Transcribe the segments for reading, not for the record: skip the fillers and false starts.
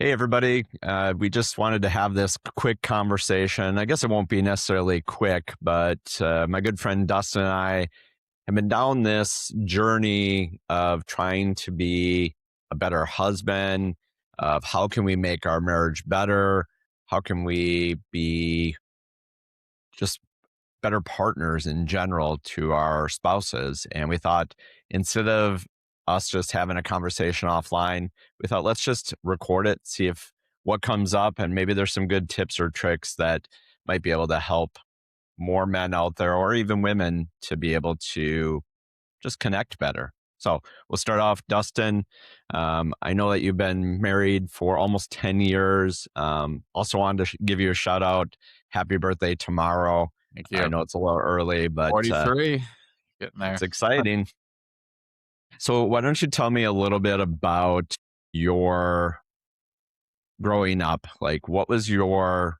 Hey, everybody. We just wanted to have this quick conversation. I guess it won't be necessarily quick, but my good friend Dustin and I have been down this journey of trying to be a better husband, of how can we make our marriage better? How can we be just better partners in general to our spouses? And we thought instead of us just having a conversation offline, we thought let's just record it, see if what comes up, and maybe there's some good tips or tricks that might be able to help more men out there or even women to be able to just connect better. So we'll start off, Dustin. I know that you've been married for almost 10 years. Also wanted to give you a shout out. Happy birthday tomorrow. Thank I you. know it's a little early, but 43, getting it's there. exciting. So why don't you tell me a little bit about your growing up? Like, what was your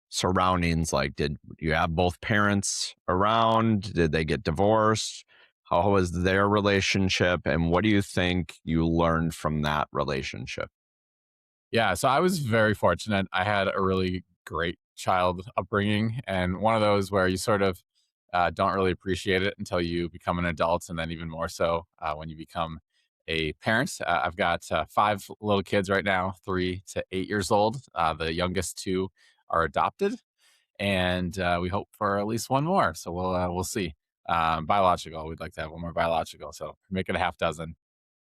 surroundings like? Did you have both parents around? Did they get divorced? How was their relationship? And what do you think you learned from that relationship? Yeah, so I was very fortunate. I had a really great child upbringing, and one of those where you sort of don't really appreciate it until you become an adult, and then even more so when you become a parent. I've got five little kids right now, 3 to 8 years old. The youngest two are adopted, and we hope for at least one more. So we'll see. Biological, we'd like to have one more biological. So make it a half dozen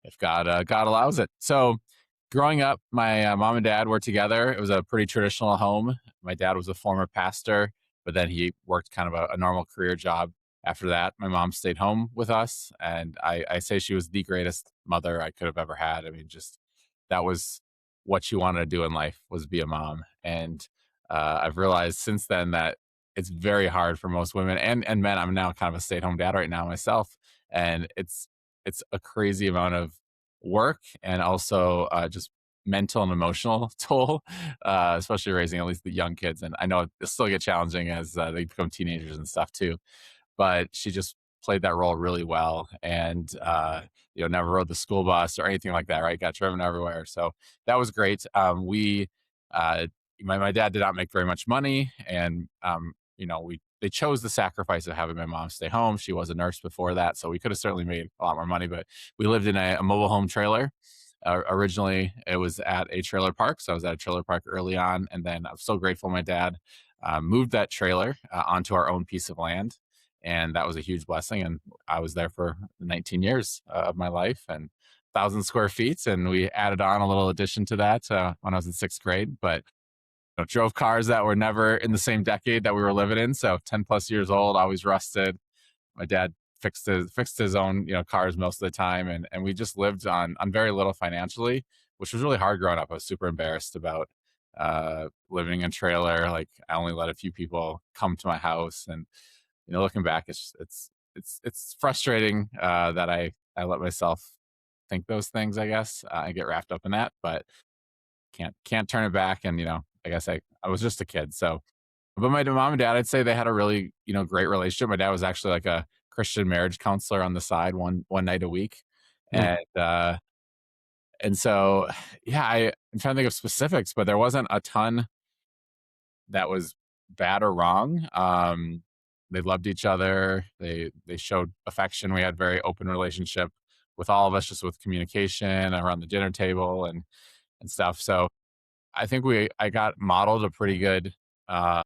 if God allows it. So growing up, my mom and dad were together. It was a pretty traditional home. My dad was a former pastor, but then he worked kind of a normal career job. After that, my mom stayed home with us, and I say she was the greatest mother I could have ever had. I mean, just that was what you wanted to do in life, was be a mom. And I've realized since then that it's very hard for most women and men. I'm now kind of a stay at home dad right now myself, and it's a crazy amount of work and also just mental and emotional toll, especially raising at least the young kids. And I know it still get challenging as they become teenagers and stuff too. But she just played that role really well, and never rode the school bus or anything like that. Right, got driven everywhere, so that was great. Uh, my dad did not make very much money, and we they chose the sacrifice of having my mom stay home. She was a nurse before that, so we could have certainly made a lot more money. But we lived in a mobile home trailer. Originally, it was at a trailer park, so I was at a trailer park early on, and then I'm so grateful my dad moved that trailer onto our own piece of land, and that was a huge blessing. And I was there for 19 years of my life and 1,000 square feet, and we added on a little addition to that when I was in sixth grade. But drove cars that were never in the same decade that we were living in. So 10 plus years old, always rusted. My dad fixed his own, cars most of the time. And we just lived on very little financially, which was really hard growing up. I was super embarrassed about living in a trailer. Like I only let a few people come to my house. And, looking back, it's frustrating that I let myself think those things, I guess. I get wrapped up in that, but can't turn it back. And I guess I was just a kid. So, but my mom and dad, I'd say they had a really great relationship. My dad was actually like a Christian marriage counselor on the side one night a week, Hmm. and so yeah, I'm trying to think of specifics, but there wasn't a ton that was bad or wrong. They loved each other. They showed affection. We had very open relationship with all of us, just with communication around the dinner table and stuff. So I think I got modeled a pretty good, uh,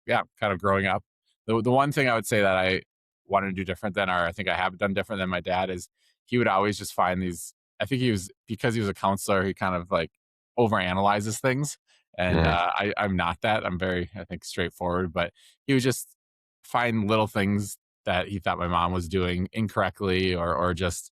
yeah, kind of growing up. The one thing I would say that I wanted to do different than, or I think I have done different than my dad, is he would always just find these. I think because he was a counselor, he kind of like overanalyzes things, and Yeah. I'm not that. I'm very, I think, straightforward, but he would just find little things that he thought my mom was doing incorrectly, or just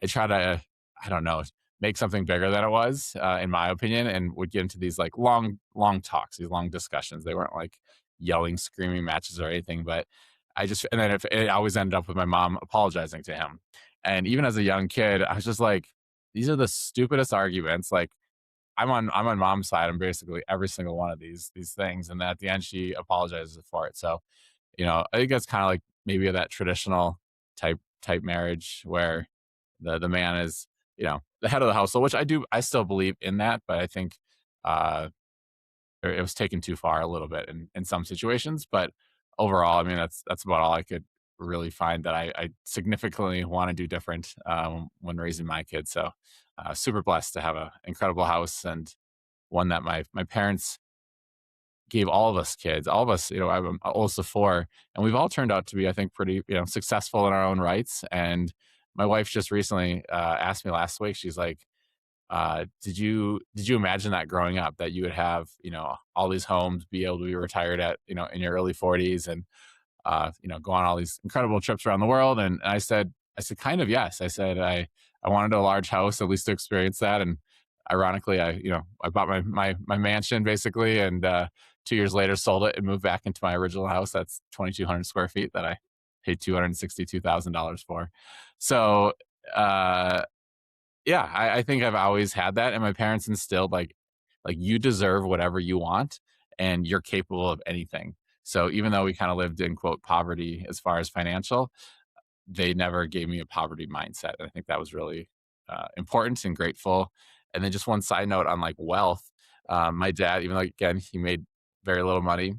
try to, I don't know, make something bigger than it was, in my opinion, and would get into these like long talks, these long discussions. They weren't like yelling, screaming matches or anything, but and then if it always ended up with my mom apologizing to him. And even as a young kid, I was just like, these are the stupidest arguments. Like I'm on mom's side. I'm basically every single one of these things. And then at the end, she apologizes for it. So, I think that's kind of like maybe that traditional type marriage where the man is the head of the household, which I still believe in that, but I think uh, it was taken too far a little bit in some situations. But overall, I mean, that's about all I could really find that I significantly want to do different when raising my kids. So super blessed to have an incredible house, and one that my parents gave all of us kids, all of us, I'm oldest of four, and we've all turned out to be, I think, pretty, successful in our own rights. And my wife just recently asked me last week, she's like, did you imagine that growing up, that you would have, all these homes, be able to be retired at, in your early 40s, and go on all these incredible trips around the world? And I said, kind of, yes. I said, I wanted a large house, at least to experience that. And ironically, I bought my mansion basically, and 2 years later sold it and moved back into my original house. That's 2,200 square feet that I paid $262,000 for. So, uh, yeah, I think I've always had that, and my parents instilled like you deserve whatever you want, and you're capable of anything. So even though we kind of lived in quote poverty as far as financial, they never gave me a poverty mindset. And I think that was really important and grateful. And then just one side note on like wealth, my dad, even though again he made very little money,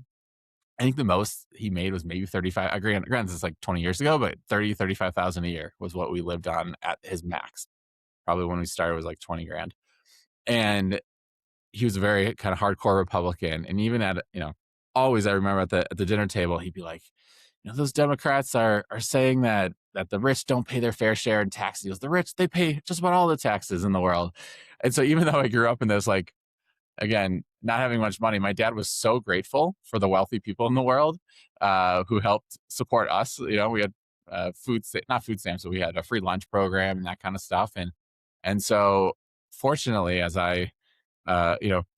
I think the most he made was maybe 35. Granted, it's like 20 years ago, but 35,000 a year was what we lived on at his max. Probably when we started was like 20 grand. And he was a very kind of hardcore Republican. And even at, always I remember at the dinner table, he'd be like, those Democrats are saying that the rich don't pay their fair share in tax deals. The rich, they pay just about all the taxes in the world. And so even though I grew up in this, like, again, not having much money, my dad was so grateful for the wealthy people in the world who helped support us. We had not food stamps, but we had a free lunch program and that kind of stuff. And so fortunately, as I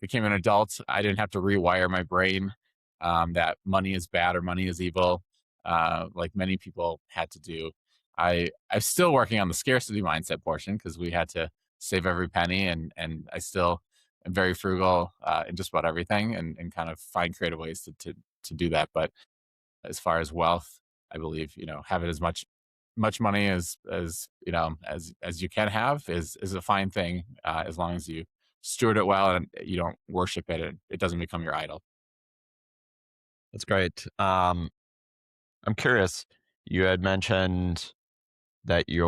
became an adult, I didn't have to rewire my brain that money is bad or money is evil, like many people had to do. I'm still working on the scarcity mindset portion because we had to save every penny, and I still am very frugal in just about everything, and kind of find creative ways to do that. But as far as wealth, I believe having as much money as you can have is a fine thing, as long as you steward it well and you don't worship it, and it doesn't become your idol. That's great. I'm curious. You had mentioned that you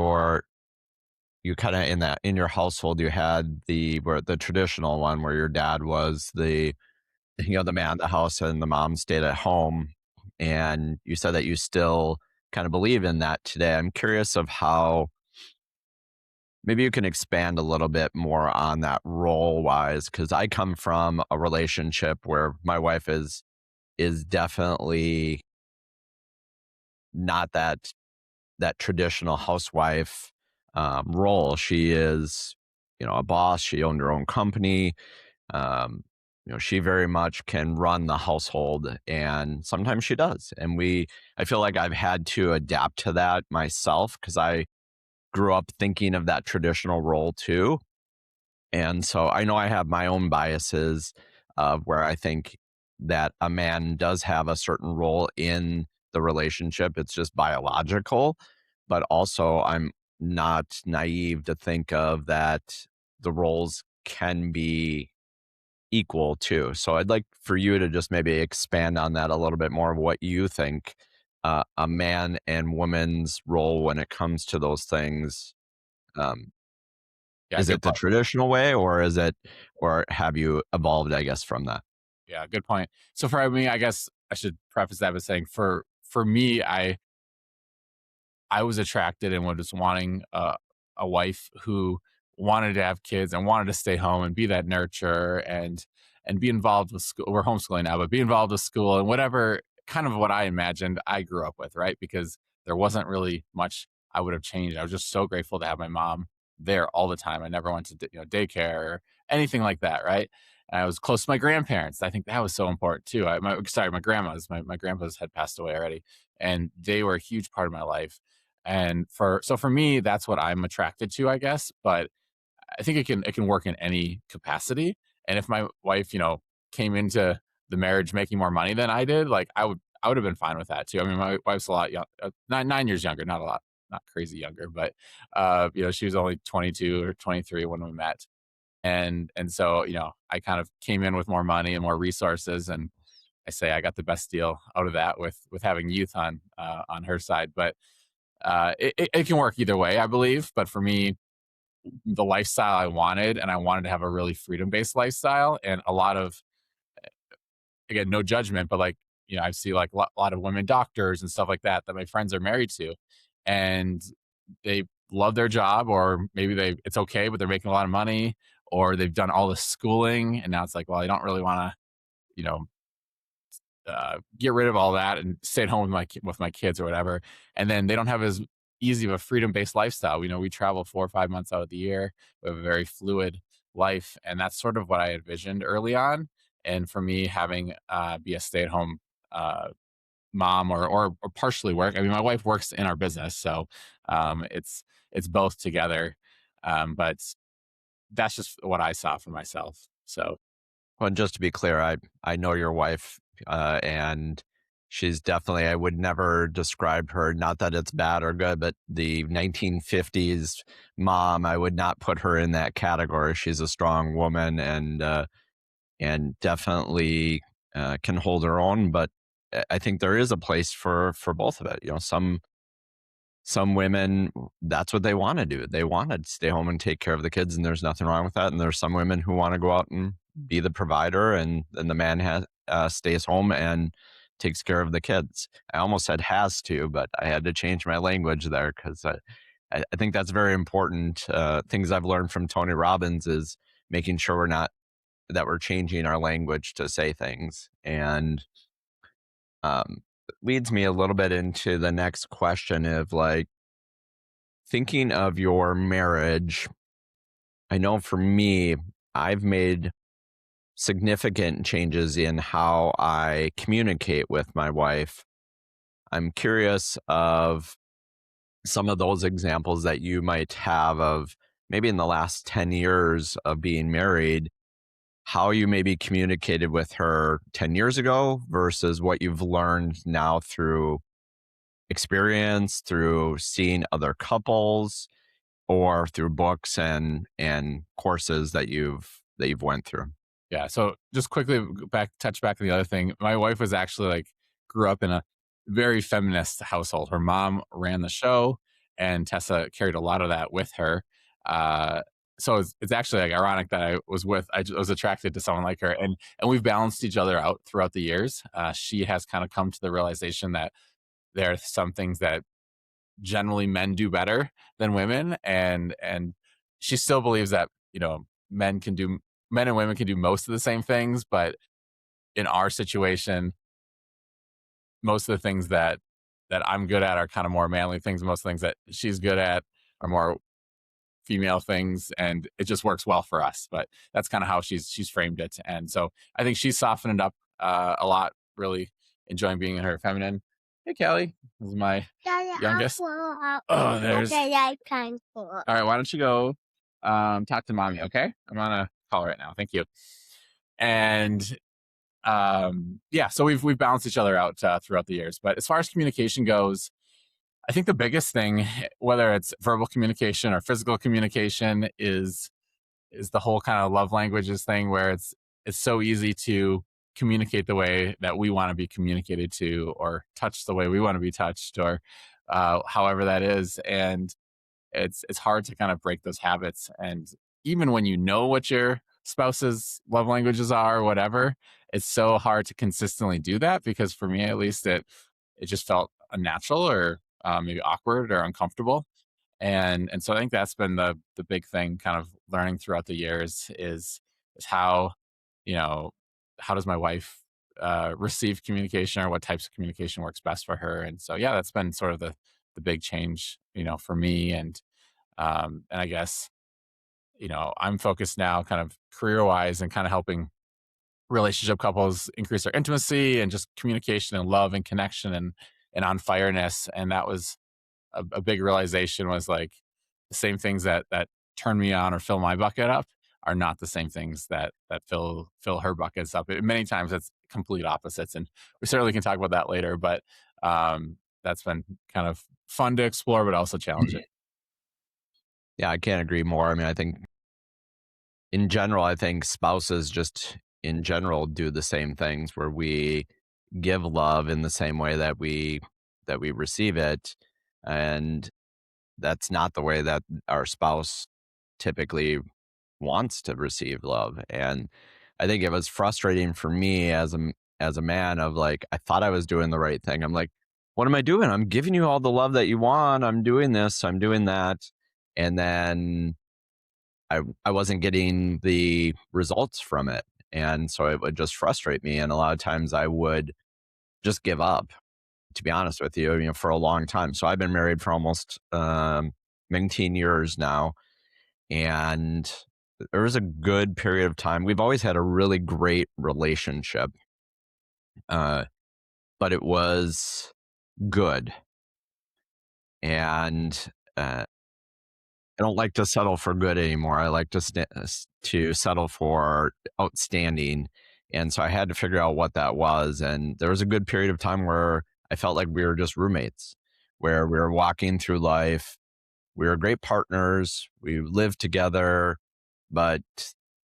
kind of in your household you had the traditional one where your dad was the man of the house and the mom stayed at home, and you said that you still kind of believe in that today. I'm curious of how maybe you can expand a little bit more on that role wise, because I come from a relationship where my wife is definitely not that traditional housewife role. She is, a boss. She owned her own company. Um, she very much can run the household, and sometimes she does. And I feel like I've had to adapt to that myself because I grew up thinking of that traditional role too. And so I know I have my own biases of where I think that a man does have a certain role in the relationship. It's just biological. But also, I'm not naive to think of that the roles can be equal too. So I'd like for you to just maybe expand on that a little bit more of what you think a man and woman's role when it comes to those things. Um, Yeah, is good it the point. traditional way, or have you evolved, I guess, from that? Yeah, good point. So for me, I guess I should preface that by saying for me, I was attracted and was wanting a wife who wanted to have kids and wanted to stay home and be that nurturer, and be involved with school. We're homeschooling now, but be involved with school and whatever kind of what I imagined I grew up with, right? Because there wasn't really much I would have changed. I was just so grateful to have my mom there all the time. I never went to daycare or anything like that, right? And I was close to my grandparents. I think that was so important too. My grandmas, my grandpas had passed away already, and they were a huge part of my life. And for me, that's what I'm attracted to, I guess. But I think it can work in any capacity. And if my wife, came into the marriage making more money than I did, like I would have been fine with that too. I mean, my wife's a lot young, 9 years younger, not a lot, not crazy younger, but she was only 22 or 23 when we met. And so, I kind of came in with more money and more resources, and I say I got the best deal out of that with having youth on her side. But it can work either way, I believe. But for me, the lifestyle I wanted, and I wanted to have a really freedom based lifestyle, and a lot of, again, no judgment, but like, I see like a lot of women doctors and stuff like that my friends are married to, and they love their job, or maybe it's okay, but they're making a lot of money, or they've done all the schooling, and now it's like, well, I don't really want to, you know, get rid of all that and stay at home with my kids or whatever. And then they don't have as easy of a freedom based lifestyle. We travel 4 or 5 months out of the year. We have a very fluid life, and that's sort of what I envisioned early on. And for me, having be a stay at home uh, mom, or partially work. I mean, my wife works in our business, so it's both together. But that's just what I saw for myself. So Well, and just to be clear, I know your wife, and she's definitely, I would never describe her, not that it's bad or good, but the 1950s mom, I would not put her in that category. She's a strong woman, and definitely can hold her own. But I think there is a place for both of it. Some women, that's what they want to do. They want to stay home and take care of the kids, and there's nothing wrong with that. And there's some women who want to go out and be the provider, and then the man stays home and takes care of the kids. I almost said has to, but I had to change my language there, because I think that's very important. Things I've learned from Tony Robbins is making sure we're changing our language to say things. And leads me a little bit into the next question of like, thinking of your marriage. I know for me, I've made significant changes in how I communicate with my wife. I'm curious of some of those examples that you might have of maybe in the last 10 years of being married, how you maybe communicated with her 10 years ago versus what you've learned now through experience, through seeing other couples, or through books and courses that you've went through. yeah. So just quickly touch back to the other thing. My wife was actually like grew up in a very feminist household. Her mom ran the show, and Tessa carried a lot of that with her. Uh, so it's actually like ironic that I was attracted to someone like her, and we've balanced each other out throughout the years. She has kind of come to the realization that there are some things that generally men do better than women, and she still believes that men and women can do most of the same things, but in our situation, most of the things that I'm good at are kind of more manly things. Most of the things that she's good at are more female things, and it just works well for us. But that's kind of how she's framed it. And so I think she's softened it up a lot, really enjoying being in her feminine. Hey, Callie, this is my youngest. Oh, there's. All right, why don't you go talk to mommy, okay? I'm on a call right now. Thank you. And yeah, so we've balanced each other out throughout the years. But as far as communication goes, I think the biggest thing, whether it's verbal communication or physical communication, is the whole kind of love languages thing, where it's so easy to communicate the way that we want to be communicated to, or touch the way we want to be touched, or however that is. And it's hard to kind of break those habits. And even when you know what your spouse's love languages are or whatever, it's so hard to consistently do that, because for me at least, it just felt unnatural, or maybe awkward or uncomfortable. And so I think that's been the big thing, kind of learning throughout the years, is how, you know how does my wife receive communication, or what types of communication works best for her. And so yeah, that's been sort of the big change, for me. And I guess, I'm focused now kind of career wise, and kind of helping relationship couples increase their intimacy and just communication and love and connection, and on fireness. And that was a big realization, was like, the same things that turn me on or fill my bucket up are not the same things that fill her buckets up. Many times it's complete opposites, and we certainly can talk about that later. But that's been kind of fun to explore, but also challenging. Yeah, I can't agree more. I mean, I think in general, I think spouses just in general do the same things where we give love in the same way that we receive it. And that's not the way that our spouse typically wants to receive love. And I think it was frustrating for me as a man of like, I thought I was doing the right thing. I'm like, what am I doing? I'm giving you all the love that you want. I'm doing this, I'm doing that. And then I wasn't getting the results from it. And so it would just frustrate me. And a lot of times I would just give up, to be honest with you, for a long time. So I've been married for almost 19 years now. And there was a good period of time. We've always had a really great relationship, uh, but it was good. And I don't like to settle for good anymore. I like to settle for outstanding. And so I had to figure out what that was. And there was a good period of time where I felt like we were just roommates, where we were walking through life. We were great partners. We lived together, but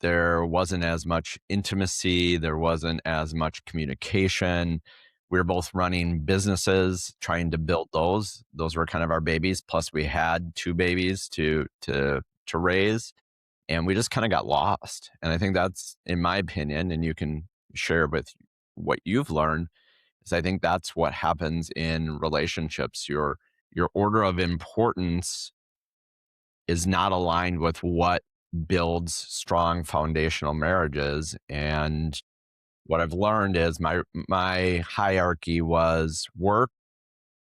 there wasn't as much intimacy. There wasn't as much communication. We were both running businesses, trying to build those. Those were kind of our babies. Plus, we had two babies to raise, and we just kind of got lost. And I think that's, in my opinion, and you can share with what you've learned, is I think that's what happens in relationships. Your order of importance is not aligned with what builds strong foundational marriages. And what I've learned is my hierarchy was work,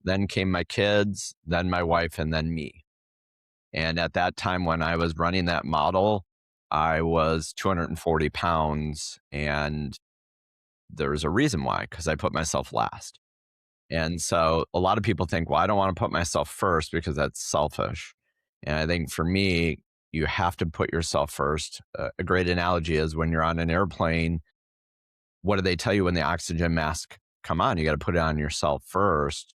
then came my kids, then my wife, and then me. And at that time when I was running that model, I was 240 pounds, and there's a reason why, because I put myself last. And so a lot of people think, well, I don't want to put myself first because that's selfish. And I think for me, you have to put yourself first. A great analogy is when you're on an airplane, what do they tell you when the oxygen mask come on? You got to put it on yourself first.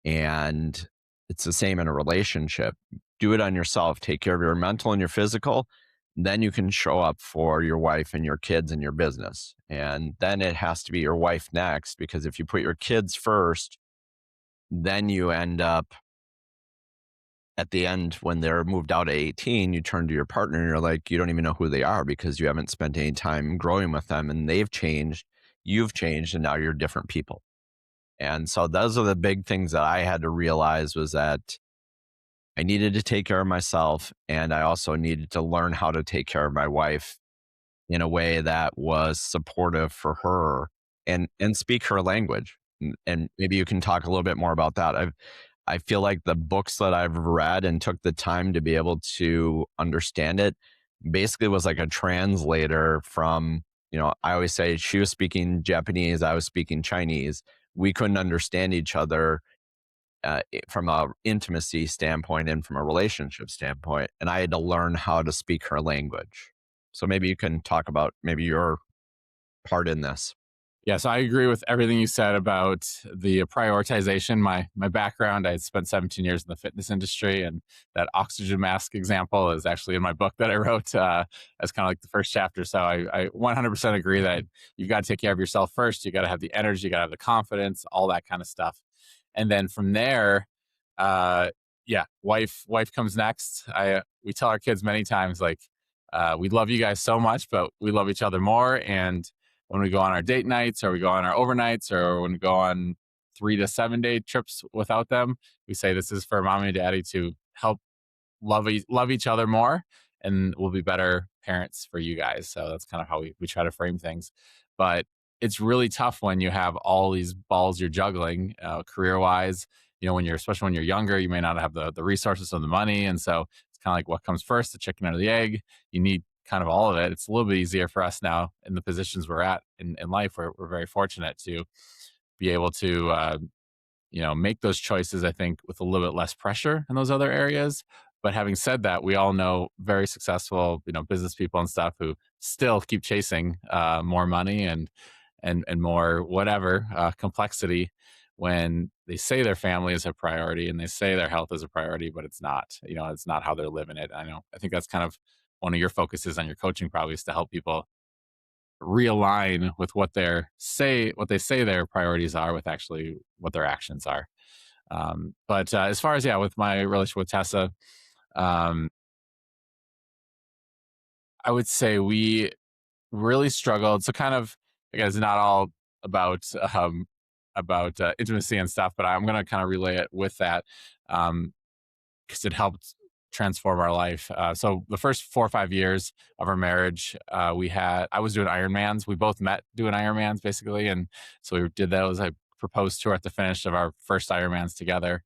And it's the same in a relationship. Do it on yourself. Take care of your mental and your physical. Then you can show up for your wife and your kids and your business. And then it has to be your wife next, because if you put your kids first, then you end up at the end when they're moved out at 18, you turn to your partner and you're like, you don't even know who they are because you haven't spent any time growing with them, and they've changed, you've changed, and now you're different people. And so those are the big things that I had to realize, was that I needed to take care of myself, and I also needed to learn how to take care of my wife in a way that was supportive for her, and speak her language. And maybe you can talk a little bit more about that. I feel like the books that I've read and took the time to be able to understand it basically was like a translator from, I always say she was speaking Japanese, I was speaking Chinese. We couldn't understand each other from a intimacy standpoint and from a relationship standpoint. And I had to learn how to speak her language. So maybe you can talk about maybe your part in this. Yes, I agree with everything you said about the prioritization. My background, I had spent 17 years in the fitness industry, and that oxygen mask example is actually in my book that I wrote as kind of like the first chapter. So I 100% agree that you've got to take care of yourself first. You got to have the energy, you got to have the confidence, all that kind of stuff. And then from there, uh, yeah, wife comes next. We tell our kids many times, like, we love you guys so much, but we love each other more. And when we go on our date nights, or we go on our overnights, or when we go on 3 to 7 day trips without them, we say this is for mommy and daddy to help love each other more, and we'll be better parents for you guys. So that's kind of how we try to frame things. But it's really tough when you have all these balls you're juggling, career wise. Especially when you're younger, you may not have the resources or the money. And so it's kind of like, what comes first, the chicken or the egg? You need kind of all of it. It's a little bit easier for us now in the positions we're at in life. We're very fortunate to be able to, make those choices, I think, with a little bit less pressure in those other areas. But having said that, we all know very successful, business people and stuff who still keep chasing more money and more whatever complexity, when they say their family is a priority and they say their health is a priority, but it's not. It's not how they're living it. I think that's kind of one of your focuses on your coaching, probably, is to help people realign with what they say their priorities are with actually what their actions are. But as far as, yeah, with my relationship with Tessa, um, I would say we really struggled. So kind of, again, it's not all about intimacy and stuff, but I'm going to kind of relay it with that, because it helped transform our life. So the first 4 or 5 years of our marriage, I was doing Ironmans. We both met doing Ironmans, basically, and so we did those. I proposed to her at the finish of our first Ironmans together,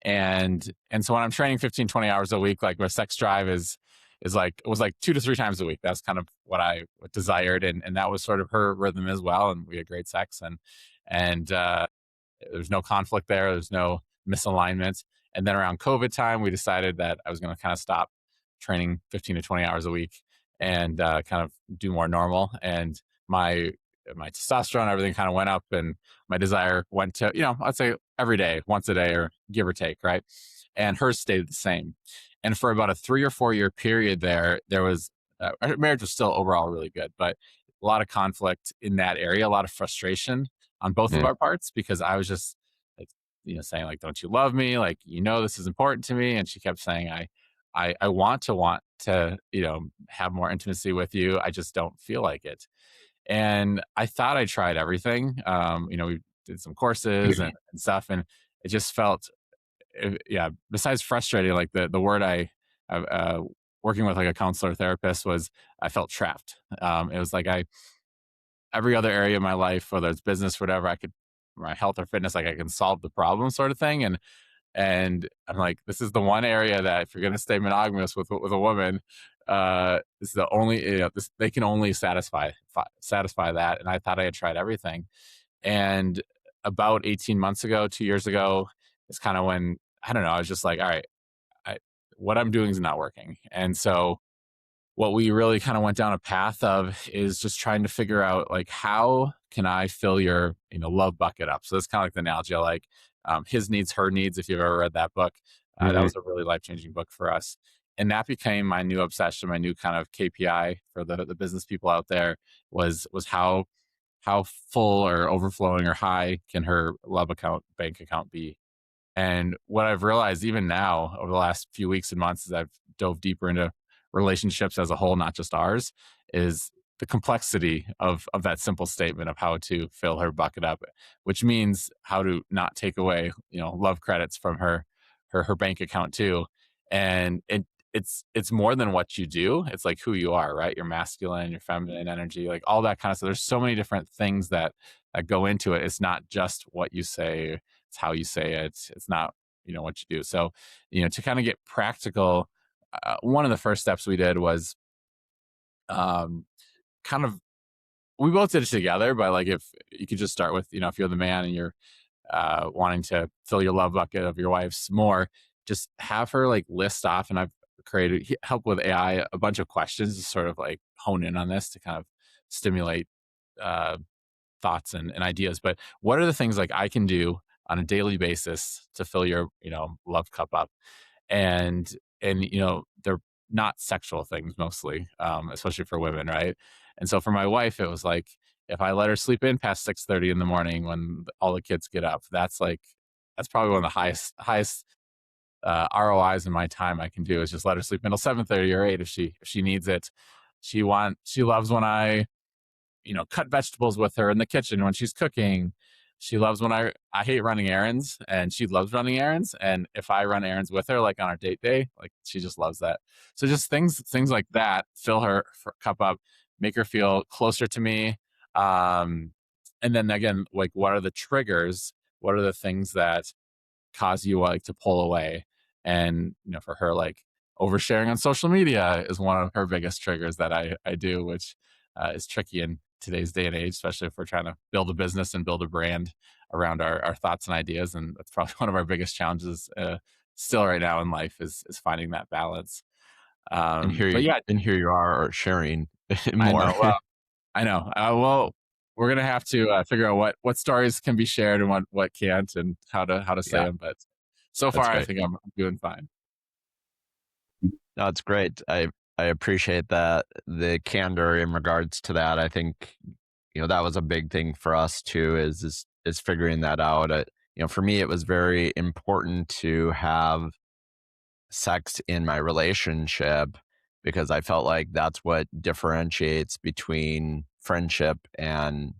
and so when I'm training 15, 20 hours a week, like, my sex drive is like, it was like 2 to 3 times a week. That's kind of what I desired, and that was sort of her rhythm as well. And we had great sex, and there's no conflict there. There's no misalignment. And then around COVID time, we decided that I was going to kind of stop training 15 to 20 hours a week and kind of do more normal. And my testosterone, everything kind of went up, and my desire went to, I'd say every day, once a day, or give or take, right? And hers stayed the same. And for about a 3 or 4 year period there was, our marriage was still overall really good, but a lot of conflict in that area, a lot of frustration on both of Yeah. our parts, because I was just like, saying, like, don't you love me? Like, this is important to me. And she kept saying, I want to, have more intimacy with you. I just don't feel like it. And I thought I tried everything. We did some courses and stuff, and it just felt, yeah, besides frustrating, like, the word working with, like, a counselor therapist, was I felt trapped. It was like, every other area of my life, whether it's business, whatever, my health or fitness, like, I can solve the problem, sort of thing. And I'm like, this is the one area that, if you're going to stay monogamous with a woman, this is the only, they can only satisfy that. And I thought I had tried everything. And about 18 months ago, 2 years ago, is kind of when, I don't know, I was just like, all right, what I'm doing is not working. And so what we really kind of went down a path of is just trying to figure out, like, how can I fill your, love bucket up? So that's kind of like the analogy I like. His needs, her needs. If you've ever read that book, that Mhm. was a really life-changing book for us. And that became my new obsession, my new kind of KPI for the business people out there, was how full or overflowing or high can her bank account be. And what I've realized, even now, over the last few weeks and months, as I've dove deeper into relationships as a whole, not just ours, is the complexity of that simple statement of how to fill her bucket up, which means how to not take away, love credits from her bank account too. And it's more than what you do. It's like who you are, right? Your masculine, your feminine energy, like all that kind of stuff. There's so many different things that go into it. It's not just what you say, it's how you say it. It's not, what you do. So, to kind of get practical, one of the first steps we did was, um, kind of, we both did it together, but, like, if you could just start with, if you're the man and you're wanting to fill your love bucket of your wife's more, just have her, like, list off. And I've created, help with AI, a bunch of questions to sort of, like, hone in on this, to kind of stimulate uh, thoughts and ideas. But what are the things, like, I can do on a daily basis to fill your, love cup up? And they're not sexual things mostly, especially for women, right? And so for my wife, it was like, if I let her sleep in past 6:30 in the morning when all the kids get up, that's probably one of the highest ROIs in my time I can do, is just let her sleep until 7:30 or 8 if she needs it. She loves when I, cut vegetables with her in the kitchen when she's cooking. She loves when I hate running errands, and she loves running errands. And if I run errands with her, like on our date day, like, she just loves that. So just things like that fill her cup up, make her feel closer to me. And then again, like, what are the triggers? What are the things that cause you, like, to pull away? And for her, like, oversharing on social media is one of her biggest triggers that I do, which is tricky in today's day and age, especially if we're trying to build a business and build a brand around our thoughts and ideas. And that's probably one of our biggest challenges still right now in life, is finding that balance. And But yeah, here you are sharing I more. know. Well, I know. Well, we're gonna have to figure out what stories can be shared and what can't, and how to say Yeah, them. But so that's far, I great. think I'm doing fine. No, it's great. I appreciate that, the candor in regards to that. I think, that was a big thing for us too, is figuring that out. For me, it was very important to have sex in my relationship because I felt like that's what differentiates between friendship and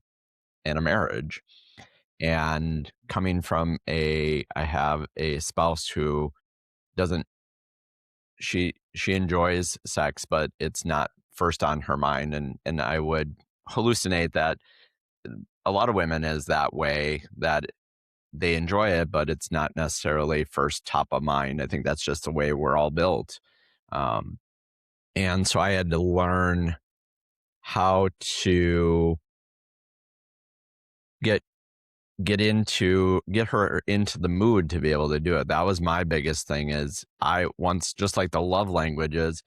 a marriage. And coming from I have a spouse who doesn't she enjoys sex, but it's not first on her mind. And I would hallucinate that a lot of women is that way, that they enjoy it, but it's not necessarily first top of mind. I think that's just the way we're all built. Um, and so I had to learn how to get get her into the mood to be able to do it. That was my biggest thing. Is I once, just like the love languages,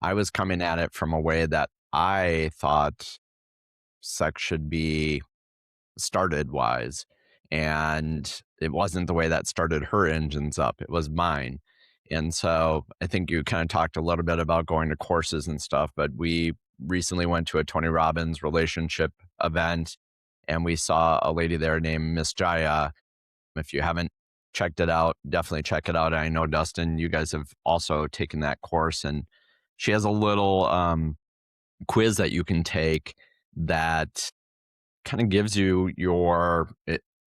I was coming at it from a way that I thought sex should be started wise. And it wasn't the way that started her engines up, it was mine. And so I think you kind of talked a little bit about going to courses and stuff, but we recently went to a Tony Robbins relationship event and we saw a lady there named Miss Jaya. If you haven't checked it out, definitely check it out. I know, Dustin, you guys have also taken that course, and she has a little quiz that you can take that kind of gives you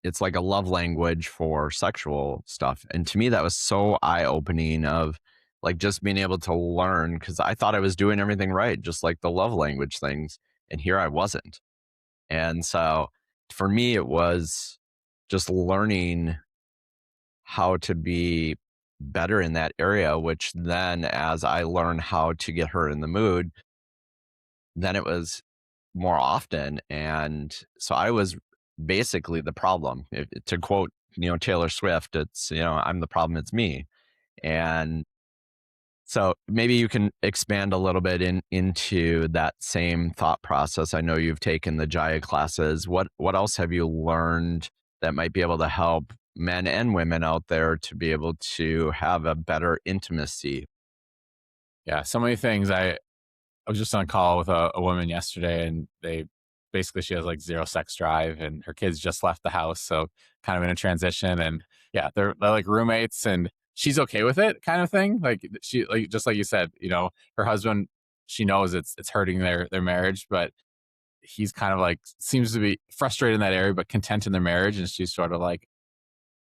it's like a love language for sexual stuff. And to me, that was so eye opening, of like just being able to learn, because I thought I was doing everything right, just like the love language things. And here I wasn't. And so for me, it was just learning how to be better in that area, which then as I learned how to get her in the mood, then it was more often. And so I was basically the problem. To quote, Taylor Swift, it's, I'm the problem, it's me. And so maybe you can expand a little bit into that same thought process. I know you've taken the Jaya classes. What else have you learned that might be able to help men and women out there to be able to have a better intimacy? Yeah, so many things. I was just on a call with a woman yesterday, and she has like zero sex drive, and her kids just left the house, so kind of in a transition. And yeah, they're like roommates, and she's okay with it, kind of thing. Like she, like just like you said, her husband, she knows it's hurting their marriage, but he's kind of like seems to be frustrated in that area, but content in their marriage. And she's sort of like,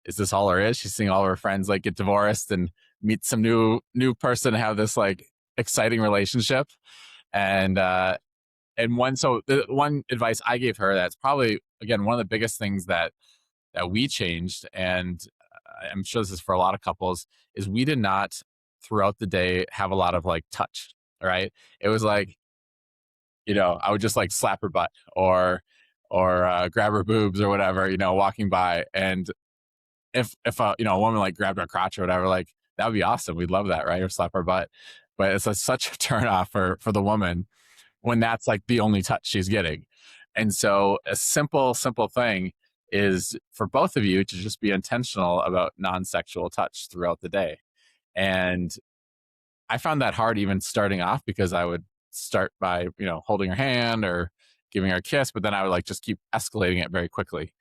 is this all there is? She's seeing all of her friends like get divorced and meet some new person and have this like exciting relationship. And the one advice I gave her, that's probably again one of the biggest things that we changed, and I'm sure this is for a lot of couples, is we did not throughout the day have a lot of like touch. Right? It was like, I would just like slap her butt or grab her boobs or whatever, walking by. And if a woman like grabbed our crotch or whatever, like that would be awesome. We'd love that, right? Or slap our butt. But it's such a turn off for the woman when that's like the only touch she's getting. And so a simple thing is for both of you to just be intentional about non-sexual touch throughout the day. And I found that hard even starting off, because I would start by, holding her hand or giving her a kiss, but then I would like just keep escalating it very quickly.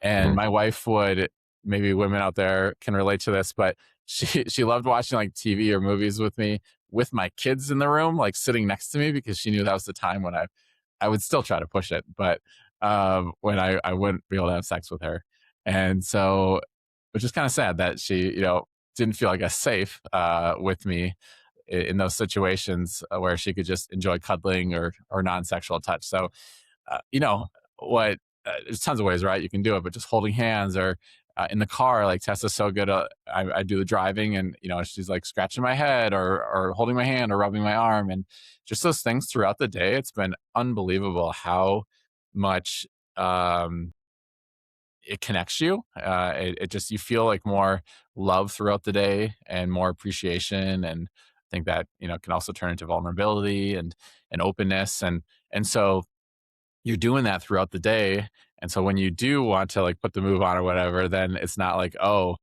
And Mhm. my wife would, maybe women out there can relate to this, but she loved watching like TV or movies with me, with my kids in the room, like sitting next to me, because she knew that was the time when I would still try to push it, but when I wouldn't be able to have sex with her. And so, which is kind of sad that she, didn't feel like as safe with me in those situations where she could just enjoy cuddling or non-sexual touch. So, what there's tons of ways, right? You can do it, but just holding hands, or in the car, like Tessa's so good. I do the driving, and she's like scratching my head or holding my hand or rubbing my arm, and just those things throughout the day. It's been unbelievable how much it connects you. It just, you feel like more love throughout the day and more appreciation. And I think that, can also turn into vulnerability and openness. And so, you're doing that throughout the day. And so when you do want to like put the move on or whatever, then it's not like, oh,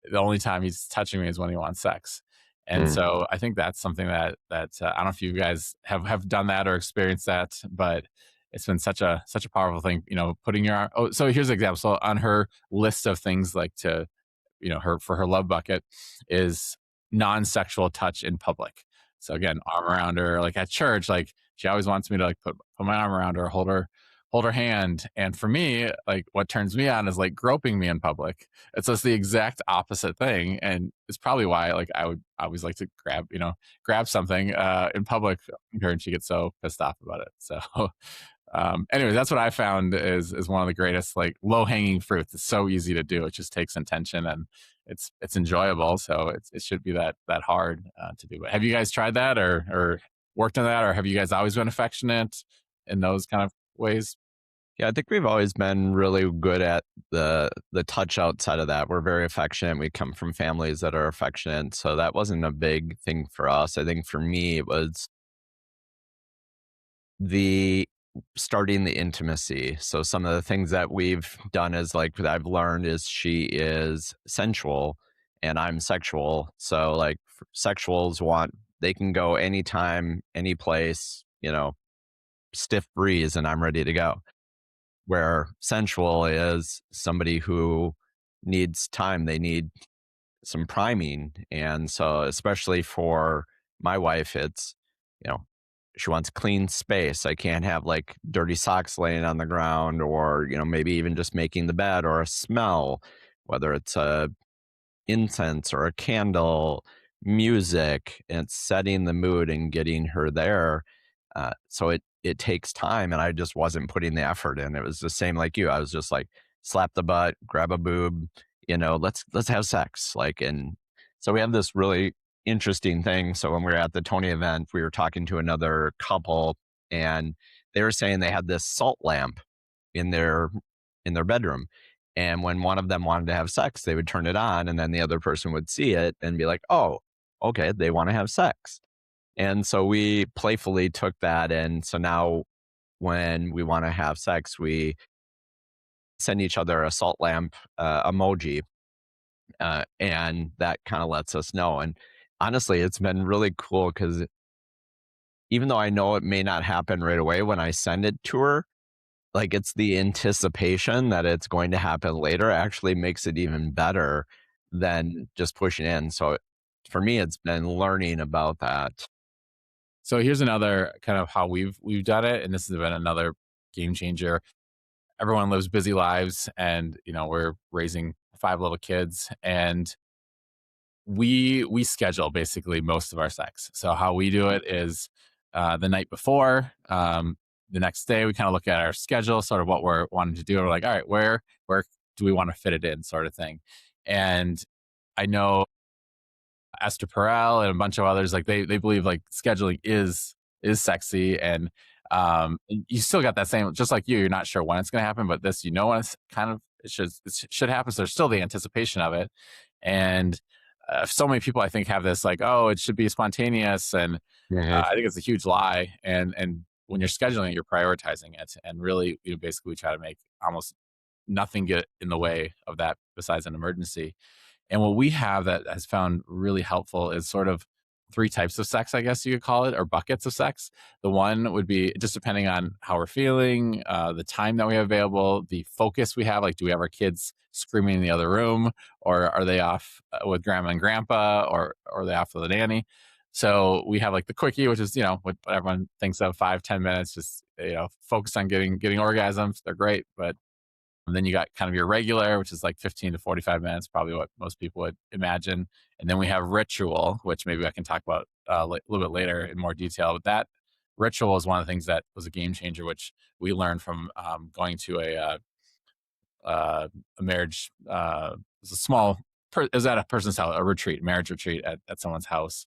the only time he's touching me is when he wants sex. And Mm. so I think that's something that I don't know if you guys have done that or experienced that, but it's been such a powerful thing, putting your arm. Oh, so here's an example. So on her list of things like to, her for her love bucket is non-sexual touch in public. So again, arm around her, like at church, like she always wants me to like put my arm around her, hold her hand. And for me, like what turns me on is like groping me in public. It's just the exact opposite thing. And it's probably why like I would always like to grab something in public with her, and she gets so pissed off about it. So anyway, that's what I found is one of the greatest like low hanging fruits. It's so easy to do. It just takes intention, and it's enjoyable. So it should be that hard to do. But have you guys tried that or worked on that, or have you guys always been affectionate in those kind of ways? Yeah, I think we've always been really good at the touch outside of that. We're very affectionate. We come from families that are affectionate, so that wasn't a big thing for us. I think for me, it was the starting the intimacy. So some of the things that we've done is like that I've learned is she is sensual and I'm sexual. So like sexuals want they can go anytime, any place, stiff breeze and I'm ready to go. Where sensual is somebody who needs time. They need some priming. And so, especially for my wife, it's, you know, she wants clean space. I can't have like dirty socks laying on the ground or, maybe even just making the bed or a smell, whether it's a incense or a candle, music, and setting the mood and getting her there. So it takes time, and I just wasn't putting the effort in. It was the same like you. I was just like slap the butt, grab a boob, let's have sex. Like, and so we have this really interesting thing. So when we were at the Tony event, we were talking to another couple, and they were saying they had this salt lamp in their bedroom. And when one of them wanted to have sex, they would turn it on and then the other person would see it and be like, "Oh, okay, they want to have sex." And so we playfully took that, and so now when we want to have sex, we send each other a salt lamp emoji, and that kind of lets us know. And honestly, it's been really cool because even though I know it may not happen right away when I send it to her, like, it's the anticipation that it's going to happen later actually makes it even better than just pushing in. So, for me, it's been learning about that. So here's another kind of how we've done it, and this has been another game changer. Everyone lives busy lives, and we're raising five little kids, and we schedule basically most of our sex. So how we do it is the night before, the next day we kind of look at our schedule, sort of what we're wanting to do. We're like, all right, where do we want to fit it in, sort of thing. And I know Esther Perel and a bunch of others, like they believe like scheduling is sexy, and you still got that same, just like you're not sure when it's going to happen, but this, when it's kind of it should happen. So there's still the anticipation of it, and so many people I think have this like, oh, it should be spontaneous, and Mhm. I think it's a huge lie. And when you're scheduling it, you're prioritizing it, and really, basically try to make almost nothing get in the way of that besides an emergency. And what we have that has found really helpful is sort of three types of sex, I guess you could call it, or buckets of sex. The one would be just depending on how we're feeling, the time that we have available, the focus we have. Like, do we have our kids screaming in the other room, or are they off with grandma and grandpa, or are they off with a nanny? So we have like the quickie, which is what everyone thinks of, 5-10 minutes, just focus on getting orgasms. They're great, but and then you got kind of your regular, which is like 15 to 45 minutes, probably what most people would imagine. And then we have ritual, which maybe I can talk about a little bit later in more detail. But that ritual is one of the things that was a game changer, which we learned from going to a marriage. It was a small, it was at a person's house, a retreat, marriage retreat at someone's house.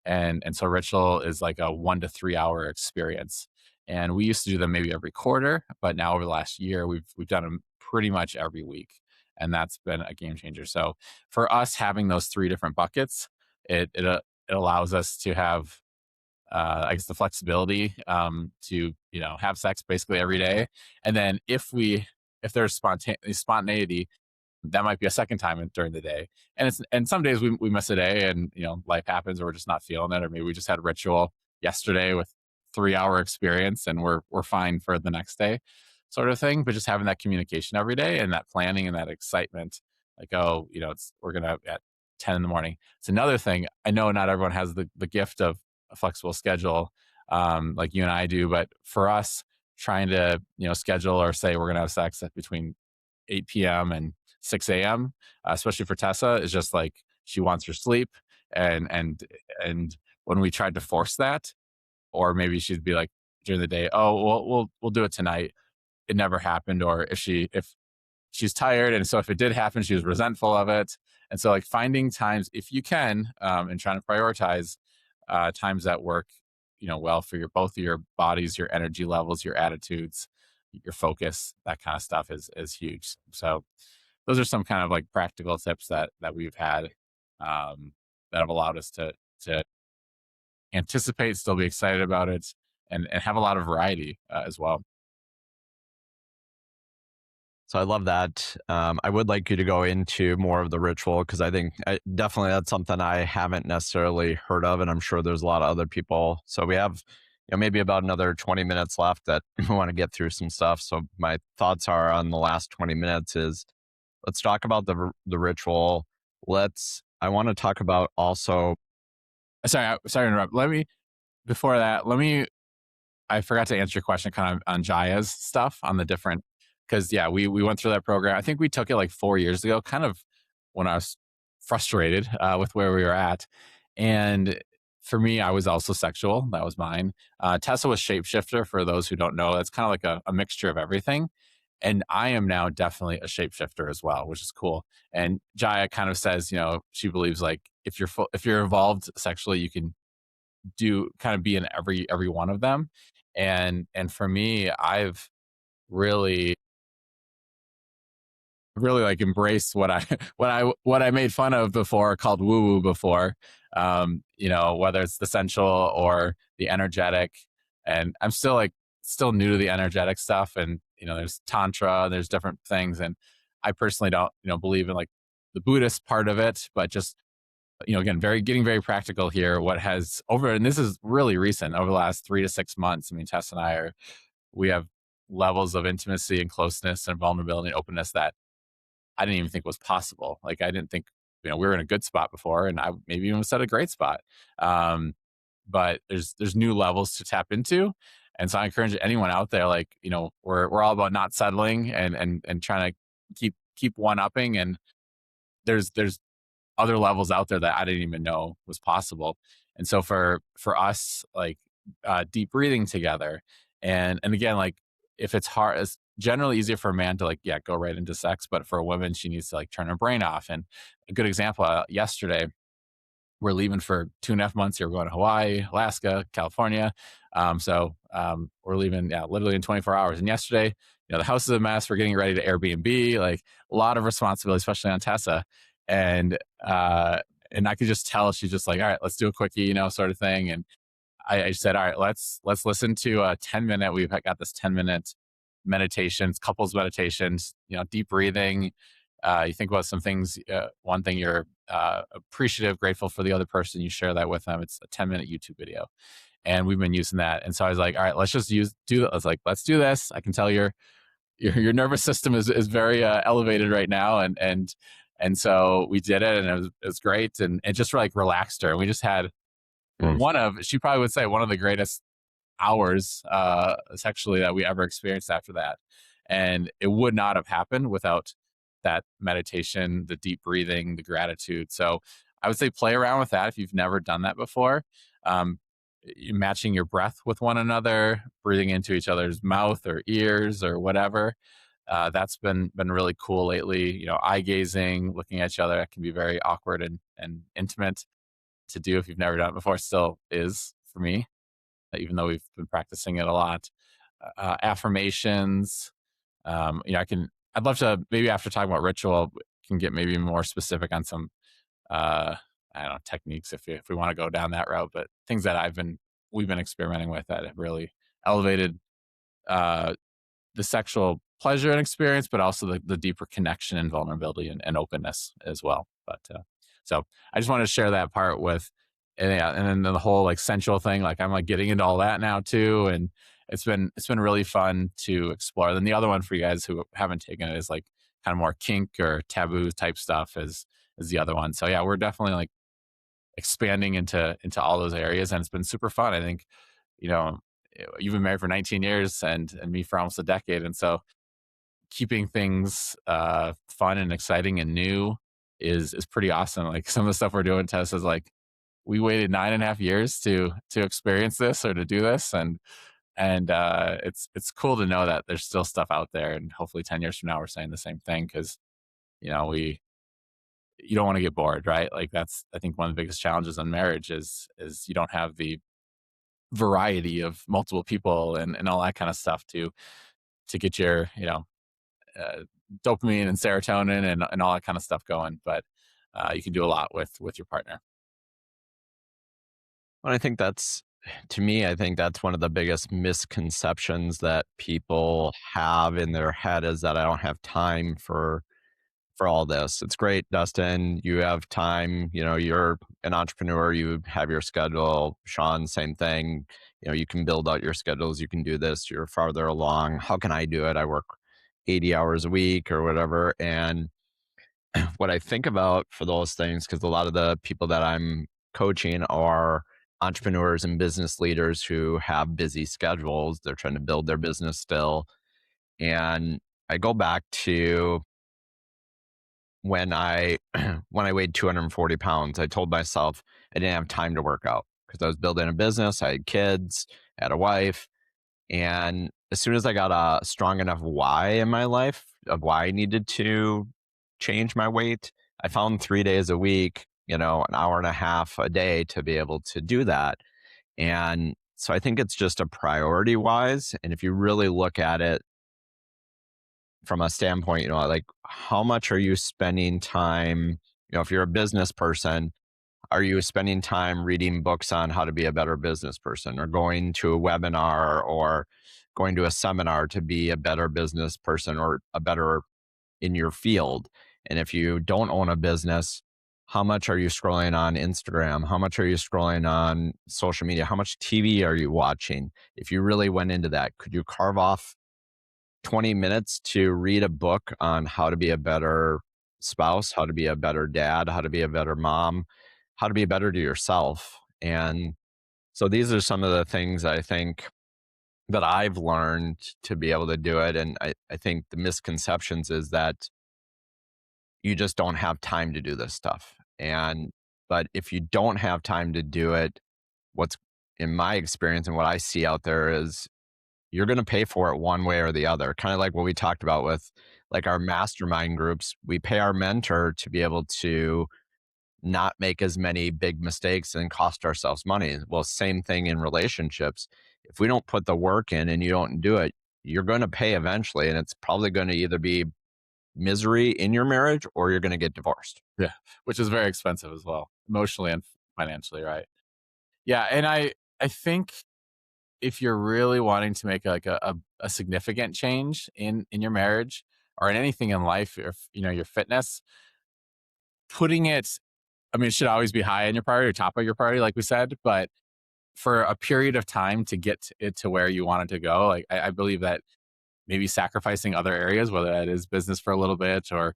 And so ritual is like a 1 to 3 hour experience. And we used to do them maybe every quarter, but now over the last year, we've done them pretty much every week. And that's been a game changer. So for us, having those three different buckets, it allows us to have I guess the flexibility to have sex basically every day. And then if there's spontaneity, that might be a second time during the day. And some days we miss a day, and life happens, or we're just not feeling it, or maybe we just had a ritual yesterday with 3 hour experience, and we're fine for the next day, sort of thing. But just having that communication every day, and that planning, and that excitement, like, oh, we're gonna at 10 in the morning. It's another thing. I know not everyone has the gift of a flexible schedule, like you and I do, but for us, trying to schedule or say we're gonna have sex at between 8 p.m. and 6 a.m., especially for Tessa, is just like she wants her sleep. And when we tried to force that, or maybe she'd be like during the day, oh, well, we'll do it tonight. It never happened. Or if she's tired, and so if it did happen, she was resentful of it. And so, like, finding times, if you can, and trying to prioritize times that work, well for both of your bodies, your energy levels, your attitudes, your focus, that kind of stuff is huge. So those are some kind of like practical tips that we've had, that have allowed us to anticipate, still be excited about it, and have a lot of variety as well. So I love that. I would like you to go into more of the ritual, because I think definitely that's something I haven't necessarily heard of, and I'm sure there's a lot of other people. So we have maybe about another 20 minutes left that we want to get through some stuff. So my thoughts are on the last 20 minutes is, let's talk about the ritual. I want to talk about also. Sorry to interrupt. Before that, I forgot to answer your question kind of on Jaya's stuff on the different, because yeah, we went through that program. I think we took it like 4 years ago, kind of when I was frustrated with where we were at. And for me, I was also sexual. That was mine. Tessa was shapeshifter. For those who don't know, that's kind of like a mixture of everything. And I am now definitely a shapeshifter as well, which is cool. And Jaya kind of says, she believes like if you're involved sexually, you can kind of be in every one of them. And for me, I've really really like embraced what I what I made fun of before, called woo woo before. Whether it's the sensual or the energetic. And I'm still new to the energetic stuff, and there's tantra, there's different things. And I personally don't believe in like the Buddhist part of it, but just again, getting very practical here. And this is really recent, over the last 3 to 6 months. I mean, Tess and we have levels of intimacy and closeness and vulnerability and openness that I didn't even think was possible. Like, I didn't think, we were in a good spot before, and I maybe even was at a great spot. But there's new levels to tap into. And so I encourage anyone out there, like, we're all about not settling, and trying to keep one upping. And there's other levels out there that I didn't even know was possible. And so for us, like, deep breathing together, and again, like, if it's hard, it's generally easier for a man to, like, yeah, go right into sex, but for a woman, she needs to like turn her brain off. And a good example, yesterday, we're leaving for 2.5 months here. We're going to Hawaii, Alaska, California. We're leaving, yeah, literally in 24 hours. And yesterday, the house is a mess. We're getting ready to Airbnb, like a lot of responsibility, especially on Tessa. And I could just tell she's just like, all right, let's do a quickie, sort of thing. And I said, all right, let's listen to a 10-minute. We've got this 10-minute meditations, couples meditations, deep breathing. You think about some things. One thing, you're appreciative, grateful for the other person. You share that with them. It's a 10-minute YouTube video. And we've been using that. And so I was like, all right, let's just do that. I was like, let's do this. I can tell your nervous system is very elevated right now. And so we did it, and it was great. And it just like relaxed her. And we just had she probably would say one of the greatest hours sexually that we ever experienced after that. And it would not have happened without that meditation, the deep breathing, the gratitude. So I would say play around with that if you've never done that before. Matching your breath with one another, breathing into each other's mouth or ears or whatever. That's been really cool lately. Eye gazing, looking at each other, that can be very awkward and intimate to do if you've never done it before. Still is for me, even though we've been practicing it a lot. Affirmations. I'd love to, maybe after talking about ritual, can get maybe more specific on some, I don't know, techniques if we want to go down that route, but things that I've been we've been experimenting with that have really elevated uh, the sexual pleasure and experience, but also the deeper connection and vulnerability and openness as well. But so I just wanted to share that part with, and yeah, and then the whole like sensual thing, like I'm like getting into all that now too, and it's been really fun to explore. Then the other one for you guys who haven't taken it is like kind of more kink or taboo type stuff is the other one. So yeah, we're definitely like expanding into all those areas, and it's been super fun. I think, you know, you've been married for 19 years and me for almost a decade, and so keeping things fun and exciting and new is pretty awesome. Like some of the stuff we're doing, Tess, is like we waited 9.5 years to experience this or to do this, and it's cool to know that there's still stuff out there, and hopefully 10 years from now we're saying the same thing, because we you don't want to get bored, right? Like that's, I think, one of the biggest challenges in marriage is you don't have the variety of multiple people and all that kind of stuff to get your uh, dopamine and serotonin and all that kind of stuff going. But you can do a lot with your partner. And I think that's, to me, I think that's one of the biggest misconceptions that people have in their head, is that I don't have time for all this. It's great, Dustin. You have time. You're an entrepreneur. You have your schedule. Shawn, same thing. You can build out your schedules. You can do this. You're farther along. How can I do it? I work 80 hours a week or whatever. And what I think about for those things, because a lot of the people that I'm coaching are entrepreneurs and business leaders who have busy schedules. They're trying to build their business still. And I go back to when I when I weighed 240 pounds. I told myself I didn't have time to work out because I was building a business. I had kids, I had a wife. And as soon as I got a strong enough why in my life of why I needed to change my weight, I found 3 days a week, an hour and a half a day to be able to do that. And so I think it's just a priority wise. And if you really look at it from a standpoint, like how much are you spending time, if you're a business person, are you spending time reading books on how to be a better business person, or going to a webinar or going to a seminar to be a better business person or a better in your field? And if you don't own a business, how much are you scrolling on Instagram? How much are you scrolling on social media? How much TV are you watching? If you really went into that, could you carve off 20 minutes to read a book on how to be a better spouse, how to be a better dad, how to be a better mom, how to be better to yourself? And so these are some of the things I think that I've learned to be able to do it. And I think the misconceptions is that you just don't have time to do this stuff. But if you don't have time to do it, what's in my experience and what I see out there is you're going to pay for it one way or the other. Kind of like what we talked about with like our mastermind groups. We pay our mentor to be able to not make as many big mistakes and cost ourselves money. Well, same thing in relationships. If we don't put the work in and you don't do it, you're going to pay eventually. And it's probably going to either be misery in your marriage or you're going to get divorced. Yeah, which is very expensive as well, emotionally and financially, right? Yeah, and I think if you're really wanting to make like a significant change in your marriage or in anything in life, if your fitness, putting it, I mean, it should always be high in your priority or top of your priority, like we said, but for a period of time to get it to where you want it to go, like I believe that maybe sacrificing other areas, whether that is business for a little bit or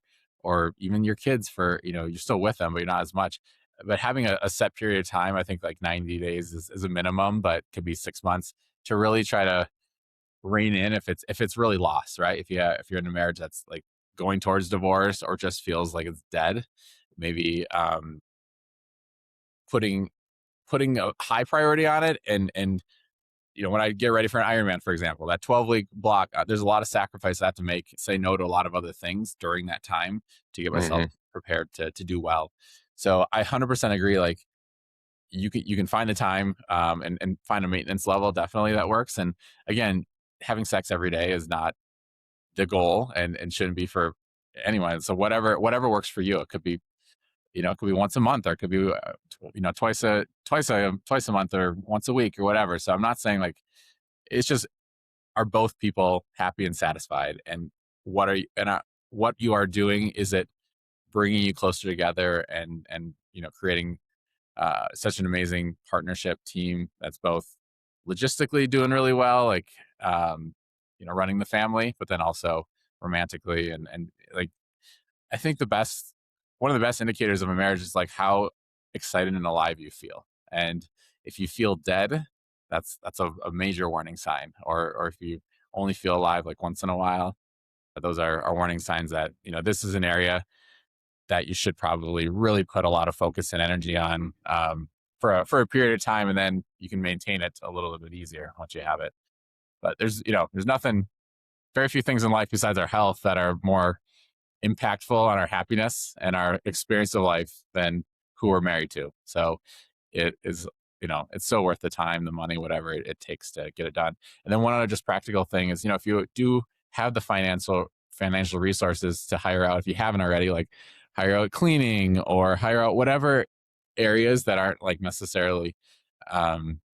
even your kids for, you're still with them, but you're not as much. But having a set period of time, I think like 90 days is a minimum, but could be 6 months to really try to rein in if it's really lost, right? If you're in a marriage that's like going towards divorce or just feels like it's dead, maybe putting a high priority on it. And when I get ready for an Ironman, for example, that 12-week block, there's a lot of sacrifice I have to make, say no to a lot of other things during that time to get myself Mm-hmm. prepared to do well. So I 100% agree. Like you can find the time and find a maintenance level definitely that works. And again, having sex every day is not the goal and shouldn't be for anyone. So whatever works for you. It could be it could be once a month, or it could be twice a month, or once a week, or whatever. So I'm not saying like, it's just, are both people happy and satisfied, and what you are doing, is it bringing you closer together, and creating such an amazing partnership team that's both logistically doing really well, like running the family, but then also romantically, and like, I think one of the best indicators of a marriage is like how excited and alive you feel. And if you feel dead, that's a major warning sign. Or if you only feel alive like once in a while, those are warning signs that this is an area that you should probably really put a lot of focus and energy on, for a period of time, and then you can maintain it a little bit easier once you have it. But there's nothing, very few things in life besides our health that are more impactful on our happiness and our experience of life than who we're married to. So it is, it's so worth the time, the money, whatever it takes to get it done. And then one other just practical thing is, if you do have the financial resources to hire out, if you haven't already, like hire out cleaning, or hire out whatever areas that aren't like necessarily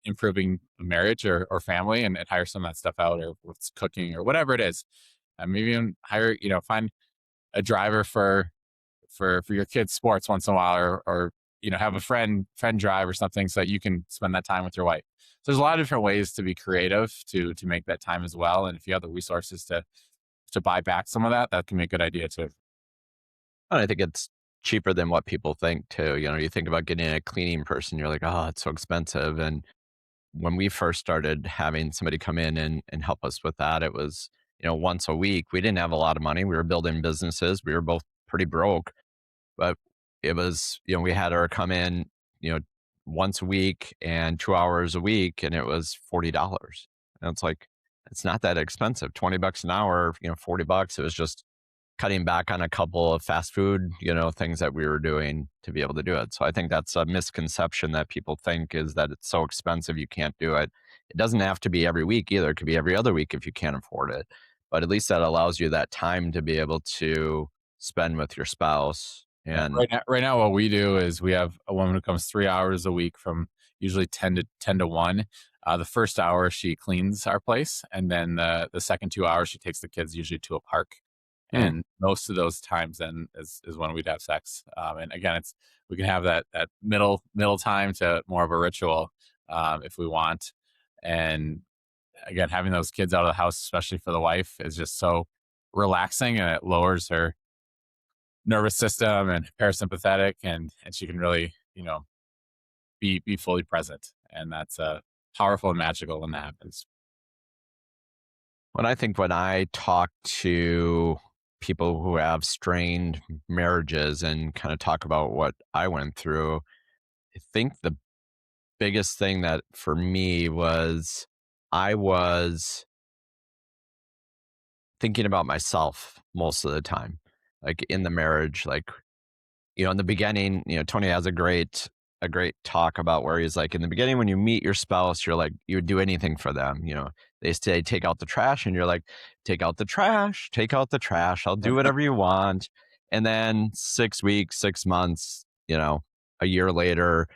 improving marriage or family, and hire some of that stuff out, or with cooking or whatever it is. Maybe even find a driver for your kids' sports once in a while, or have a friend drive or something, so that you can spend that time with your wife. So there's a lot of different ways to be creative to make that time as well. And if you have the resources to buy back some of that, that can be a good idea too. And I think it's cheaper than what people think too. You think about getting a cleaning person, you're like, oh, it's so expensive. And when we first started having somebody come in and help us with that, it was, once a week. We didn't have a lot of money. We were building businesses. We were both pretty broke, but it was, we had her come in, you know, once a week and 2 hours a week, and it was $40. And it's like, it's not that expensive. $20 an hour, $40. It was just cutting back on a couple of fast food, things that we were doing to be able to do it. So I think that's a misconception that people think, is that it's so expensive you can't do it. It doesn't have to be every week either. It could be every other week if you can't afford it. But at least that allows you that time to be able to spend with your spouse. Yeah, And right now, what we do is we have a woman who comes 3 hours a week, from usually 10 to 1. The first hour she cleans our place, and then the second 2 hours she takes the kids usually to a park. hmm, And most of those times then is when we'd have sex. And again, we can have that middle time to more of a ritual, if we want. And again, having those kids out of the house, especially for the wife, is just so relaxing, and it lowers her nervous system and parasympathetic, and she can really be fully present. And that's powerful and magical when that happens. when I talk to people who have strained marriages and kind of talk about what I went through, I think the biggest thing that for me was, I was thinking about myself most of the time, like in the marriage. Like, in the beginning, Tony has a great talk about where he's like, in the beginning, when you meet your spouse, you're like, you would do anything for them. They say, take out the trash. And you're like, take out the trash, take out the trash. I'll do whatever you want. And then 6 weeks, 6 months, a year later,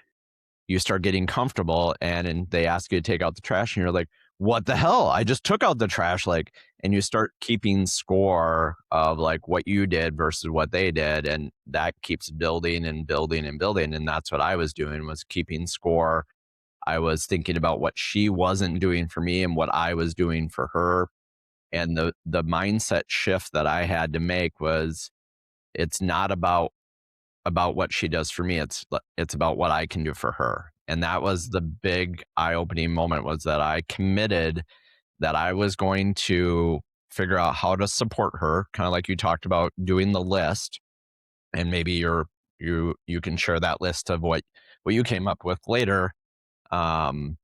you start getting comfortable, and they ask you to take out the trash, and you're like, what the hell? I just took out the trash. Like, and you start keeping score of like what you did versus what they did. And that keeps building and building and building. And that's what I was doing, was keeping score. I was thinking about what she wasn't doing for me and what I was doing for her. And the mindset shift that I had to make was, it's not about what she does for me. It's about what I can do for her. And that was the big eye-opening moment, was that I committed that I was going to figure out how to support her, kind of like you talked about doing the list. And maybe you can share that list of what you came up with later, um,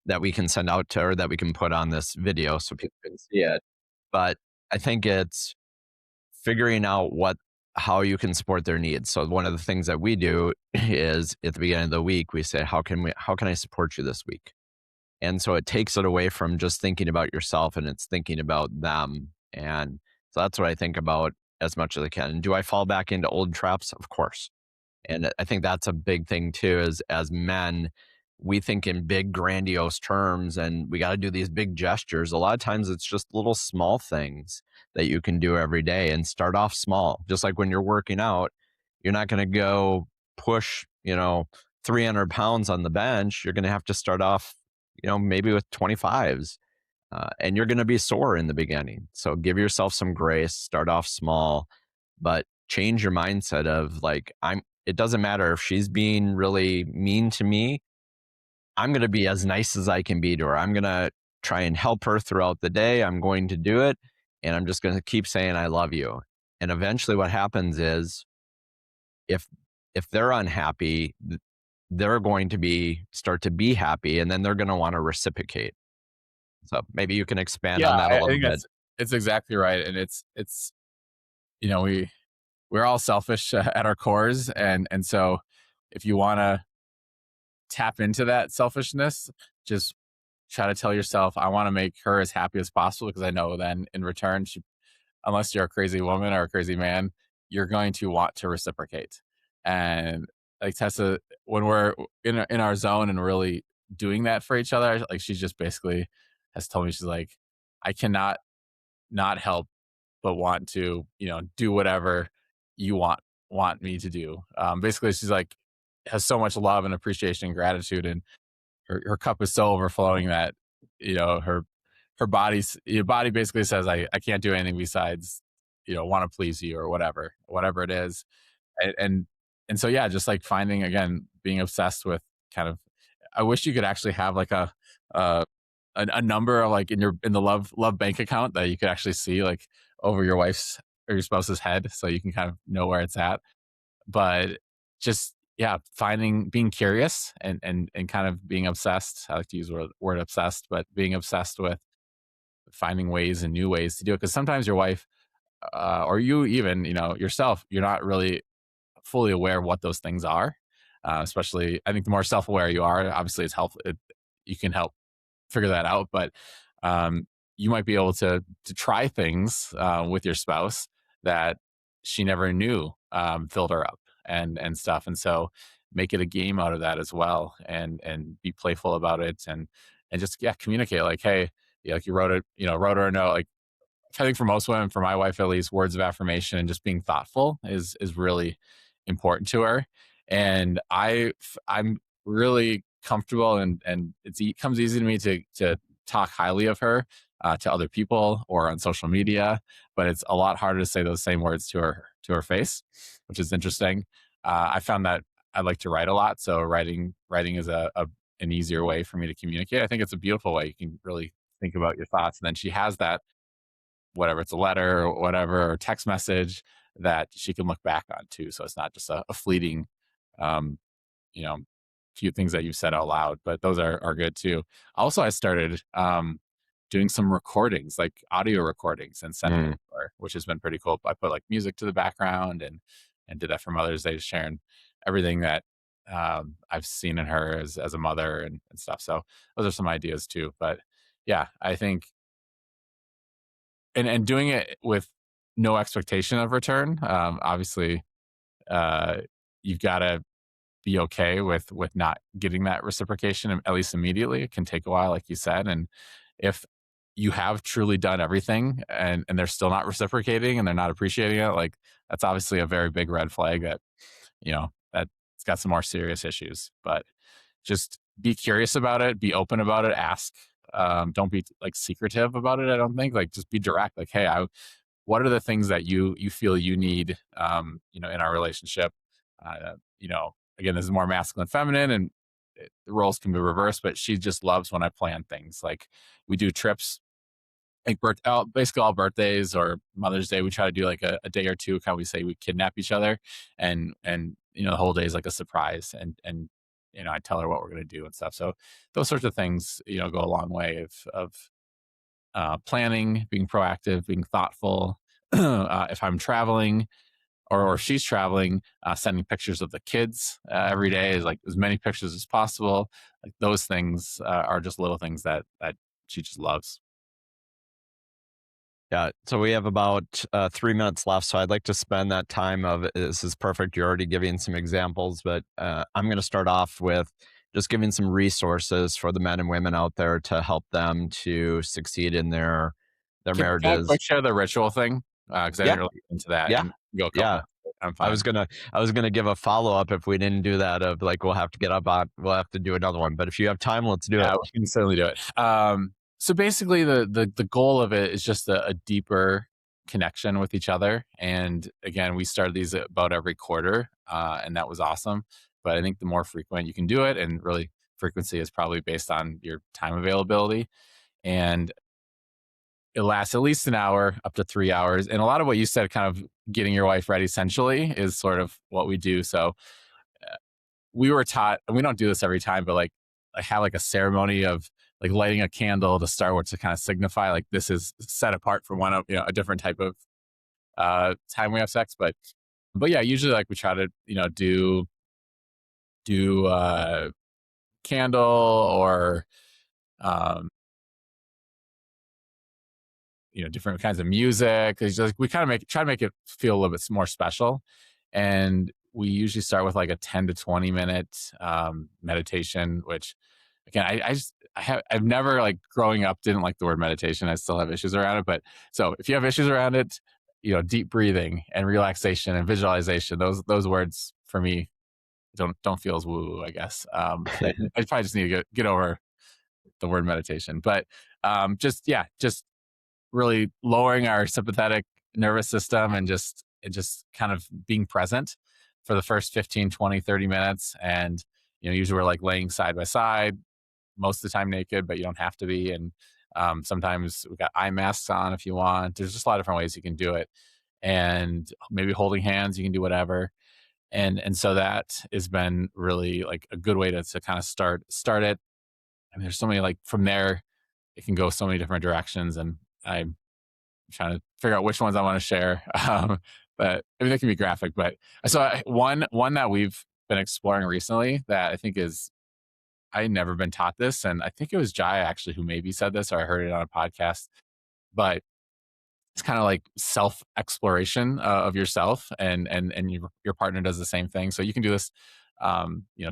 that we can send out to her, that we can put on this video so people can see it. But I think it's figuring out how you can support their needs. So one of the things that we do is, at the beginning of the week, we say, how can I support you this week? And so it takes it away from just thinking about yourself, and it's thinking about them. And so that's what I think about as much as I can. Do I fall back into old traps? Of course. And I think that's a big thing too, is as men, we think in big grandiose terms and we got to do these big gestures. A lot of times it's just little small things that you can do every day and start off small. Just like when you're working out, you're not going to go push, 300 pounds on the bench. You're going to have to start off, maybe with 25s. And you're going to be sore in the beginning. So give yourself some grace, start off small, but change your mindset of like, it doesn't matter if she's being really mean to me. I'm going to be as nice as I can be to her. I'm going to try and help her throughout the day. I'm going to do it. And I'm just going to keep saying, I love you. And eventually what happens is if, if they're unhappy, they're going to start to be happy, and then they're going to want to reciprocate. So maybe you can expand Yeah, on that a I little think bit. it's exactly right, and it's we're all selfish at our cores, and so if you want to tap into that selfishness, just try to tell yourself, I want to make her as happy as possible, because I know then in return, unless you're a crazy woman or a crazy man, you're going to want to reciprocate. And like Tessa, when we're in our zone and really doing that for each other, like she just basically has told me, she's like, I cannot not help but want to, do whatever you want me to do. Basically, she's like has so much love and appreciation and gratitude, and her cup is so overflowing that your body basically says, I can't do anything besides want to please you, or whatever it is. And so yeah, just like finding, again, being obsessed with kind of, I wish you could actually have like a a number like in the love bank account that you could actually see like over your wife's or your spouse's head, so you can kind of know where it's at. But just, yeah, being curious and kind of being obsessed. I like to use the word obsessed, but being obsessed with finding ways and new ways to do it, because sometimes your wife, or you even, yourself, you're not really fully aware of what those things are. Especially, I think the more self-aware you are, obviously it's helpful. You can help figure that out, but um, you might be able to try things with your spouse that she never knew filled her up and stuff. And so make it a game out of that as well, and be playful about it, and just, yeah, communicate like, hey, yeah, like you wrote her a note. Like, I think for most women, for my wife at least, words of affirmation and just being thoughtful is really important to her. And I'm really comfortable, and it comes easy to me to talk highly of her to other people or on social media, but it's a lot harder to say those same words to her face, which is interesting. I found that I like to write a lot, so writing is an easier way for me to communicate. I think it's a beautiful way. You can really think about your thoughts, and then she has that, whatever it's a letter or whatever, or text message that she can look back on too. So it's not just a fleeting, um, you know, few things that you've said out loud, but those are good too. Also, I started doing some recordings, like audio recordings, and sending them to her, which has been pretty cool. I put like music to the background, and did that for Mother's Day, sharing everything that I've seen in her as a mother, and stuff. So those are some ideas too. But yeah, I think, and doing it with no expectation of return. Obviously, uh, you've got to be okay with not getting that reciprocation, at least immediately. It can take a while, like you said, and if you have truly done everything, and they're still not reciprocating and they're not appreciating it, like that's obviously a very big red flag that that it's got some more serious issues. But just be curious about it, be open about it, ask. Don't be like secretive about it. I don't think, like, just be direct. Like, hey, what are the things that you feel you need, in our relationship? Again, this is more masculine, feminine, and the roles can be reversed. But she just loves when I plan things. Like, we do trips, like basically all birthdays or Mother's Day. We try to do like a day or two. How we say we kidnap each other, and the whole day is like a surprise, and I tell her what we're gonna do and stuff. So those sorts of things, go a long way of planning, being proactive, being thoughtful. If I'm traveling, or if she's traveling, sending pictures of the kids every day, is like as many pictures as possible. Like, those things are just little things that she just loves. Yeah. So we have about 3 minutes left. So I'd like to spend that time of this is perfect. You're already giving some examples, but I'm going to start off with just giving some resources for the men and women out there to help them to succeed in their Can I marriages. quick share the ritual thing? Because I Yeah. didn't really get into that, Yeah. and go a couple Yeah. minutes. I'm I fine. was gonna I was gonna give a follow up if we didn't do that of like we'll have to get up on we'll have to do another one. But if you have time, let's do it. Yeah, we can certainly do it. So basically, the goal of it is just a deeper connection with each other. And again, we started these about every quarter, and that was awesome. But I think the more frequent you can do it, and really frequency is probably based on your time availability. And it lasts at least an hour, up to 3 hours. And a lot of what you said, kind of getting your wife ready, essentially, is sort of what we do. So we were taught, and we don't do this every time, but like I have like a ceremony of like lighting a candle to start with to kind of signify like this is set apart from one of a different type of time we have sex. But yeah, usually like we try to do candle or um different kinds of music. It's just we kind of try to make it feel a little bit more special. And we usually start with like a 10 to 20 minute meditation, which again, I've never like growing up didn't like the word meditation. I still have issues around it. But so if you have issues around it, deep breathing and relaxation and visualization, those words for me don't feel as woo woo, I guess. I probably just need to get over the word meditation. But just really lowering our sympathetic nervous system and just kind of being present for the first 15, 20, 30 minutes. And usually we're like laying side by side, most of the time naked, but you don't have to be. And sometimes we've got eye masks on if you want. There's just a lot of different ways you can do it. And maybe holding hands, you can do whatever. And so that has been really like a good way to kind of start it. I mean, there's so many, like, from there it can go so many different directions, and I'm trying to figure out which ones I want to share. But I mean, they can be graphic. But one that we've been exploring recently that I think is, I had never been taught this, and I think it was Jaya actually who maybe said this, or I heard it on a podcast. But it's kind of like self exploration of yourself, and your partner does the same thing. So you can do this,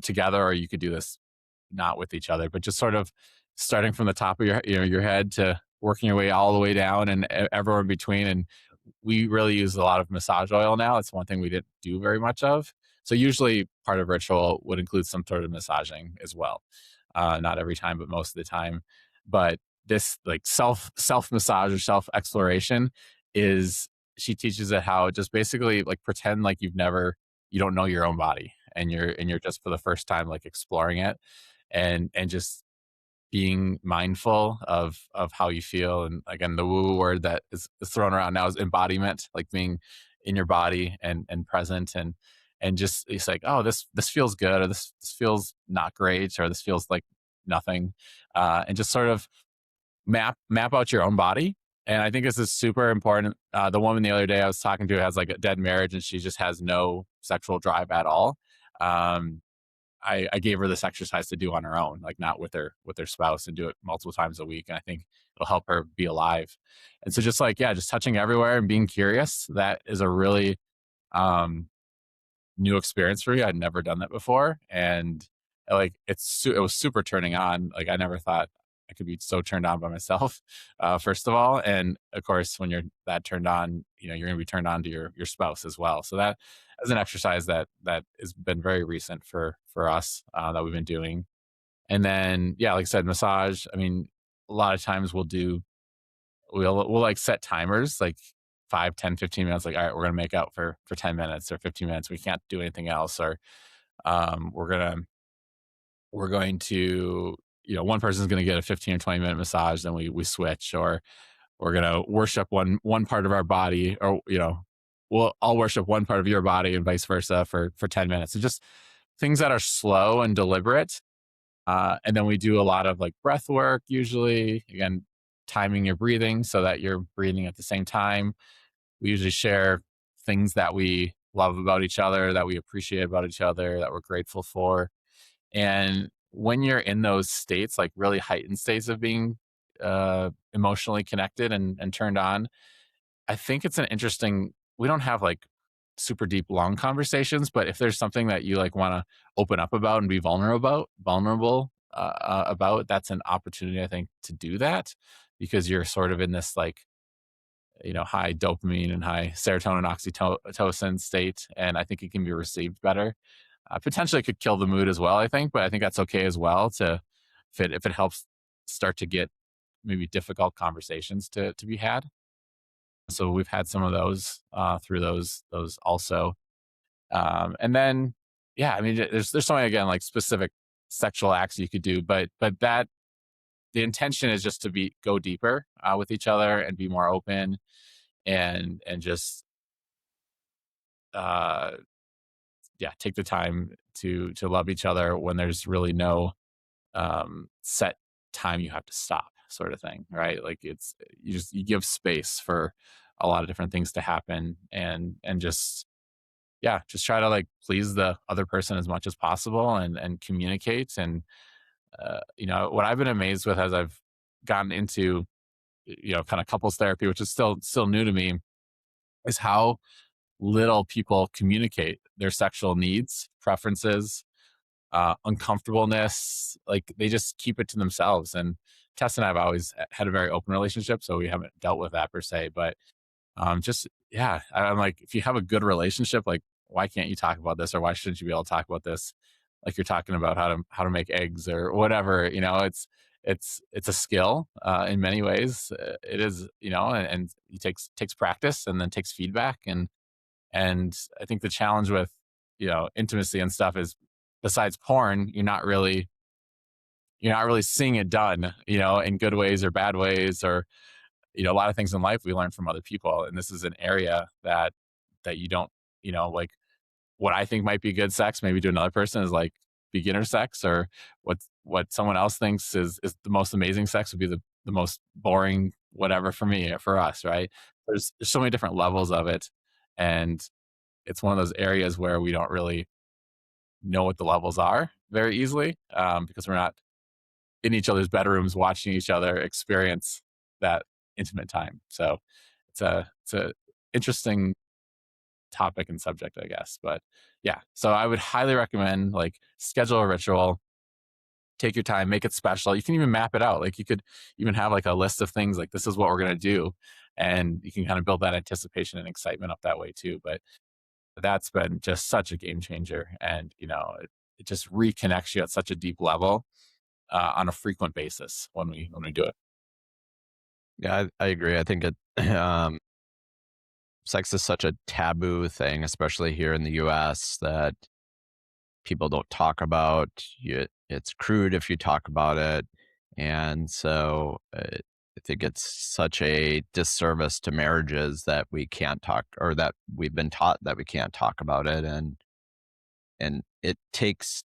together, or you could do this not with each other, but just sort of starting from the top of your head to working your way all the way down and everywhere in between. And we really use a lot of massage oil now. It's one thing we didn't do very much of. So usually part of ritual would include some sort of massaging as well. Not every time, but most of the time. But this like self massage or self exploration is, she teaches it how just basically like pretend like you don't know your own body, and you're just for the first time like exploring it, and just being mindful of how you feel. And again, the woo word that is thrown around now is embodiment, like being in your body and present, and just it's like, oh, this feels good, or this feels not great, or this feels like nothing. And just sort of map out your own body. And I think this is super important. The woman the other day I was talking to has like a dead marriage, and she just has no sexual drive at all. um I gave her this exercise to do on her own, like not with her spouse, and do it multiple times a week. And I think it'll help her be alive. And so just like, yeah, just touching everywhere and being curious, that is a really um, new experience for me. I'd never done that before. And like, it was super turning on. Like I never thought I could be so turned on by myself, first of all. And of course, when you're that turned on, you're going to be turned on to your spouse as well. So that is an exercise that has been very recent for us, that we've been doing. And then, yeah, like I said, massage. I mean, a lot of times we'll like set timers like 5, 10, 15 minutes. Like, all right, we're going to make out for 10 minutes or 15 minutes. We can't do anything else. Or we're going to, one person's going to get a 15 or 20-minute massage. Then we switch. Or we're going to worship one part of our body, or, I'll worship one part of your body and vice versa for 10 minutes. So just things that are slow and deliberate. And then we do a lot of like breath work, usually, again, timing your breathing so that you're breathing at the same time. We usually share things that we love about each other, that we appreciate about each other, that we're grateful for. And when you're in those states, like really heightened states of being emotionally connected and turned on. I think it's an interesting, we don't have like super deep long conversations, but if there's something that you like want to open up about and be vulnerable about, that's an opportunity I think to do that, because you're sort of in this like, high dopamine and high serotonin oxytocin state, and I think it can be received better. Potentially it could kill the mood as well, I think, but I think that's okay as well to, if it helps start to get maybe difficult conversations to be had. So we've had some of those through those also. And then yeah, I mean, there's so many, again, like specific sexual acts you could do, but that the intention is just to be go deeper with each other and be more open, and just uh yeah, take the time to love each other when there's really no set time you have to stop, sort of thing, right? Like it's, you give space for a lot of different things to happen, and just yeah, just try to like please the other person as much as possible, and communicate. And what I've been amazed with as I've gotten into kind of couples therapy, which is still new to me, is how little people communicate their sexual needs, preferences, uncomfortableness. Like they just keep it to themselves. And Tess and I have always had a very open relationship, so we haven't dealt with that per se. But just yeah, I'm like, if you have a good relationship, like why can't you talk about this, or why shouldn't you be able to talk about this? Like you're talking about how to make eggs or whatever. It's a skill in many ways. It is, and it takes practice and then takes feedback. And I think the challenge with intimacy and stuff is, besides porn, you're not really seeing it done, in good ways or bad ways, or a lot of things in life we learn from other people, and this is an area that you don't, like what I think might be good sex, maybe to another person is like beginner sex, or what someone else thinks is the most amazing sex would be the most boring whatever for me, for us, right? There's so many different levels of it, and it's one of those areas where we don't really know what the levels are very easily, because we're not in each other's bedrooms watching each other experience that intimate time. So it's a interesting topic and subject, I guess. But yeah, so I would highly recommend like schedule a ritual, take your time, make it special. You can even map it out. Like you could even have like a list of things like this is what we're going to do, and you can kind of build that anticipation and excitement up that way too. But that's been just such a game changer, and it just reconnects you at such a deep level on a frequent basis when we do it. Yeah, I agree. I think sex is such a taboo thing, especially here in the US, that people don't talk about. It's crude if you talk about it. And so I think it's such a disservice to marriages that we can't talk, or that we've been taught that we can't talk about it. And it takes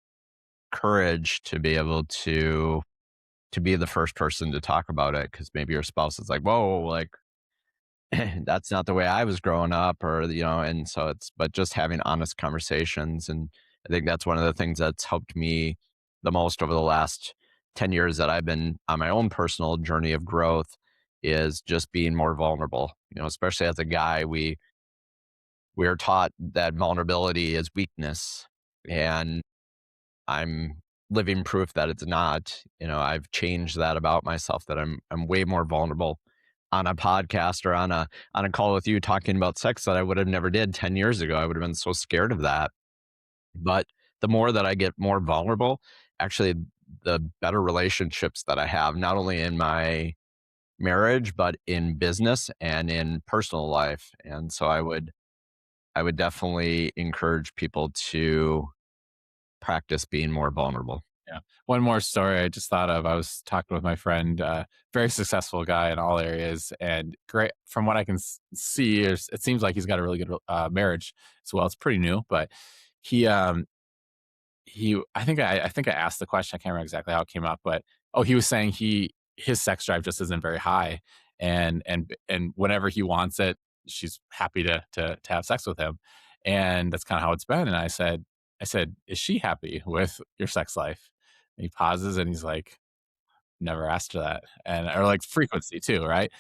courage to be able to be the first person to talk about it, because maybe your spouse is like, whoa, like that's not the way I was growing up, or and so but just having honest conversations. And I think that's one of the things that's helped me the most over the last 10 years that I've been on my own personal journey of growth, is just being more vulnerable. Especially as a guy, we are taught that vulnerability is weakness, and I'm living proof that it's not. I've changed that about myself, that I'm way more vulnerable on a podcast or on a call with you talking about sex, that I would have never did 10 years ago. I would have been so scared of that. But the more that I get more vulnerable, actually the better relationships that I have, not only in my marriage, but in business and in personal life. And so I would definitely encourage people to practice being more vulnerable. Yeah. One more story I just thought of. I was talking with my friend, very successful guy in all areas, and great from what I can see. It seems like he's got a really good marriage as well. It's pretty new, but he I think I asked the question. I can't remember exactly how it came up, but he was saying his sex drive just isn't very high, and whenever he wants it, she's happy to have sex with him, and that's kind of how it's been. And I said, is she happy with your sex life? And he pauses and he's like, never asked her that. And or like frequency too, right?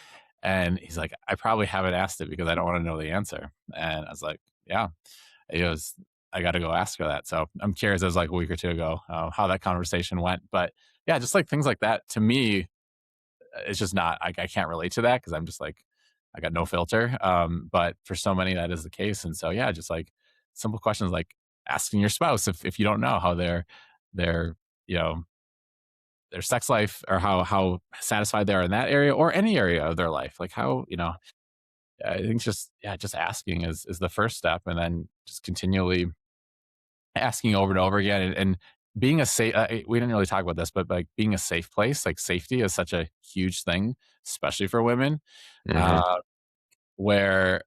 And he's like, I probably haven't asked it because I don't want to know the answer. And I was like, yeah. He goes, I got to go ask her that. So I'm curious. It was like a week or two ago how that conversation went. But yeah, just like things like that to me, it's just not. I can't relate to that because I'm just like I got no filter. But for so many, that is the case. And so yeah, just like simple questions like asking your spouse if you don't know how their you know their sex life or how satisfied they are in that area or any area of their life. Like how I think just yeah, just asking is the first step, and then just continually asking over and over again, and being a safe. We didn't really talk about this, but like being a safe place, like safety is such a huge thing, especially for women, Hmm. uh, where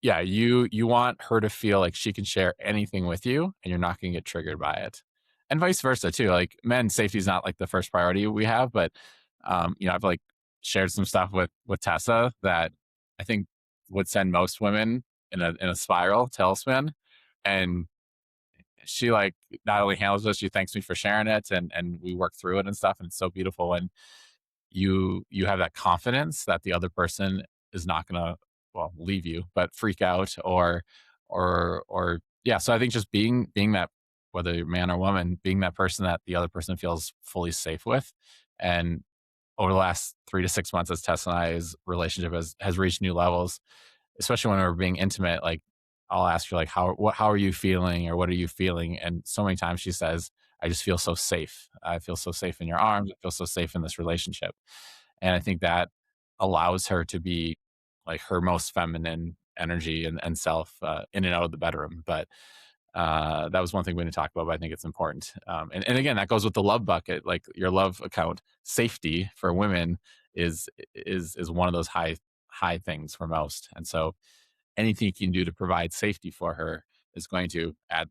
yeah, you want her to feel like she can share anything with you, and you're not going to get triggered by it, and vice versa too. Like men, safety is not like the first priority we have, but I've like shared some stuff with Tessa that I think would send most women in a spiral tailspin, and she like not only handles it, she thanks me for sharing it, and we work through it and stuff, and it's so beautiful when you have that confidence that the other person is not gonna well leave you, but freak out or yeah. So I think just being that whether you're man or woman, being that person that the other person feels fully safe with, and over the last 3 to 6 months, as Tess and I's relationship has reached new levels, especially when we're being intimate, like I'll ask her like how are you feeling or what are you feeling? And so many times she says, I just feel so safe. I feel so safe in your arms. I feel so safe in this relationship. And I think that allows her to be like her most feminine energy and self in and out of the bedroom. But that was one thing we didn't talk about, but I think it's important. And again, that goes with the love bucket, like your love account. Safety for women is one of those high things for most. And so anything you can do to provide safety for her is going to add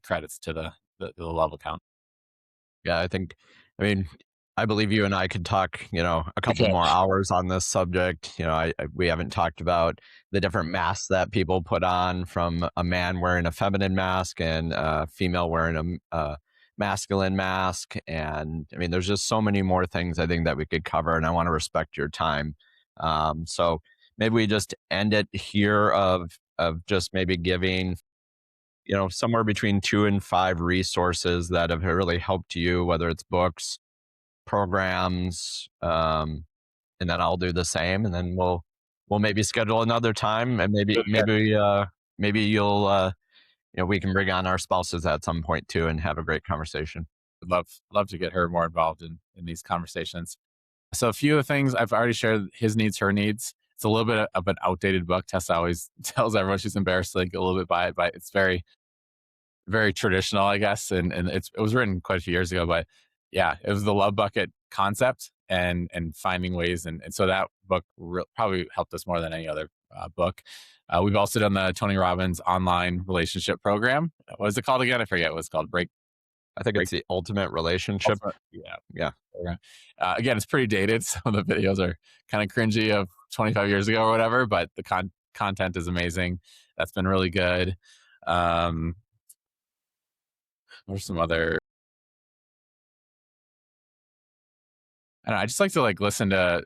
credits to the love account. Yeah, I mean, I believe you and I could talk, a couple Okay. more hours on this subject. We haven't talked about the different masks that people put on, from a man wearing a feminine mask and a female wearing a masculine mask. And I mean, there's just so many more things I think that we could cover, and I want to respect your time. So maybe we just end it here of just maybe giving somewhere between 2 and 5 resources that have really helped you, whether it's books, programs, and then I'll do the same, and then we'll maybe schedule another time, and maybe you'll we can bring on our spouses at some point too and have a great conversation. Would love to get her more involved in these conversations. So a few of the things I've already shared, his needs, her needs. It's a little bit of an outdated book. Tessa always tells everyone she's embarrassed to like a little bit by it, but it's very traditional, I guess. And it was written quite a few years ago, but yeah, it was the love bucket concept and finding ways. And so that book probably helped us more than any other book. We've also done the Tony Robbins online relationship program. What is it called again? I forget what it's called. I think Break it's the ultimate relationship. Ultimate. Yeah. Yeah. Program. Again, it's pretty dated. Some of the videos are kind of cringy of 25 years ago or whatever, but the content is amazing. That's been really good. Um, there's some other I just like to like listen to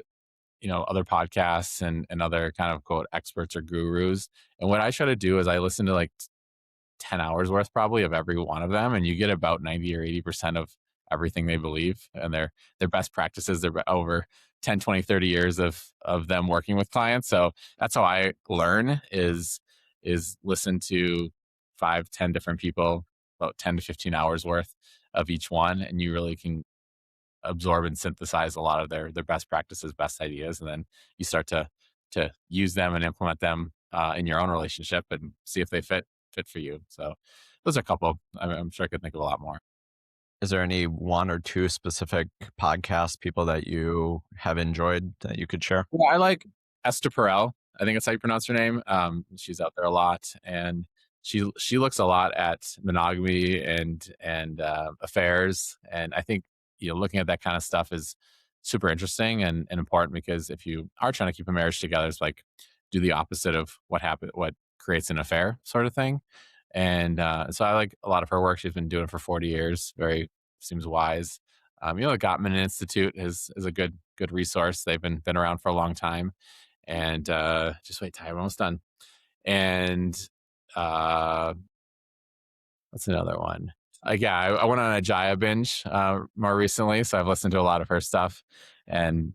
other podcasts and other kind of quote experts or gurus. And what I try to do is I listen to like 10 hours worth probably of every one of them, and you get about 90 or 80% of everything they believe and their best practices. They're over 10, 20, 30 years of them working with clients. So that's how I learn is listen to 5, 10 different people, about 10 to 15 hours worth of each one, and you really can absorb and synthesize a lot of their best practices, best ideas, and then you start to use them and implement them in your own relationship and see if they fit for you. So those are a couple. I'm sure I could think of a lot more. Is there any 1 or 2 specific podcast people that you have enjoyed that you could share? Yeah, I like Esther Perel. I think that's how you pronounce her name. She's out there a lot, and she looks a lot at monogamy and affairs. And I think looking at that kind of stuff is super interesting and important, because if you are trying to keep a marriage together, it's like do the opposite of what creates an affair, sort of thing. And so I like a lot of her work. She's been doing it for 40 years. Very seems wise. The Gottman Institute is a good resource. They've been around for a long time. And just wait, Ty, we're almost done. And what's another one? Yeah, I went on a Jaya binge more recently, so I've listened to a lot of her stuff. And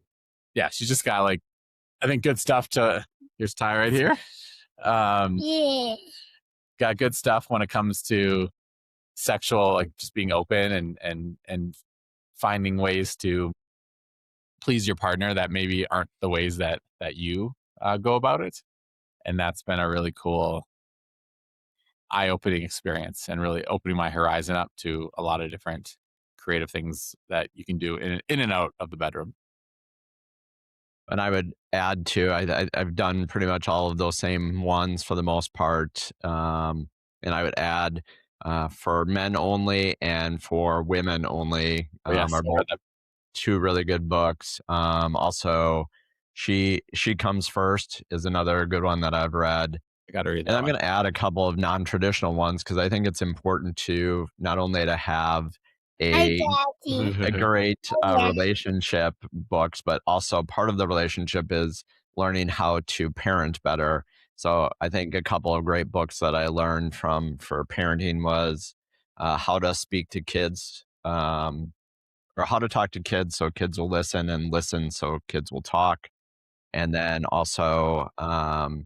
yeah, she's just got like, I think, good stuff to. Here's Ty right here. Yeah. Got good stuff when it comes to sexual, like just being open and finding ways to please your partner that maybe aren't the ways that you go about it. And that's been a really cool eye-opening experience and really opening my horizon up to a lot of different creative things that you can do in and out of the bedroom. And I would add to, I've done pretty much all of those same ones for the most part. And I would add for men only and for women only Yes, are both two really good books. Also, She Comes First is another good one that I've read. I got to read that. And I'm going to add a couple of non-traditional ones because I think it's important to not only to have a great relationship books, but also part of the relationship is learning how to parent better. So I think a couple of great books that I learned for parenting was How to Speak to Kids, or How to Talk to Kids so kids will listen, and Listen so kids will talk. And then also Parenting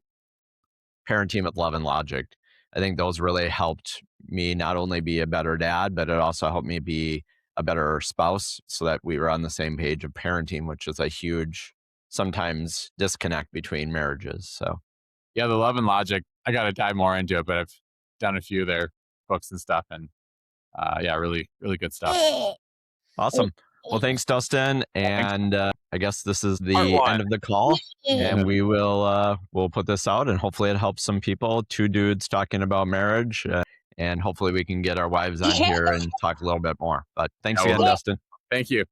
with Love and Logic. I think those really helped me not only be a better dad, but it also helped me be a better spouse so that we were on the same page of parenting, which is a huge, sometimes, disconnect between marriages. So, yeah, the Love and Logic, I got to dive more into it, but I've done a few of their books and stuff. And yeah, really, really good stuff. Awesome. Well, thanks, Dustin. And I guess this is the end of the call. And we will we'll put this out, and hopefully it helps some people. Two dudes talking about marriage. And hopefully we can get our wives on here and talk a little bit more. But thanks again, Dustin. Thank you.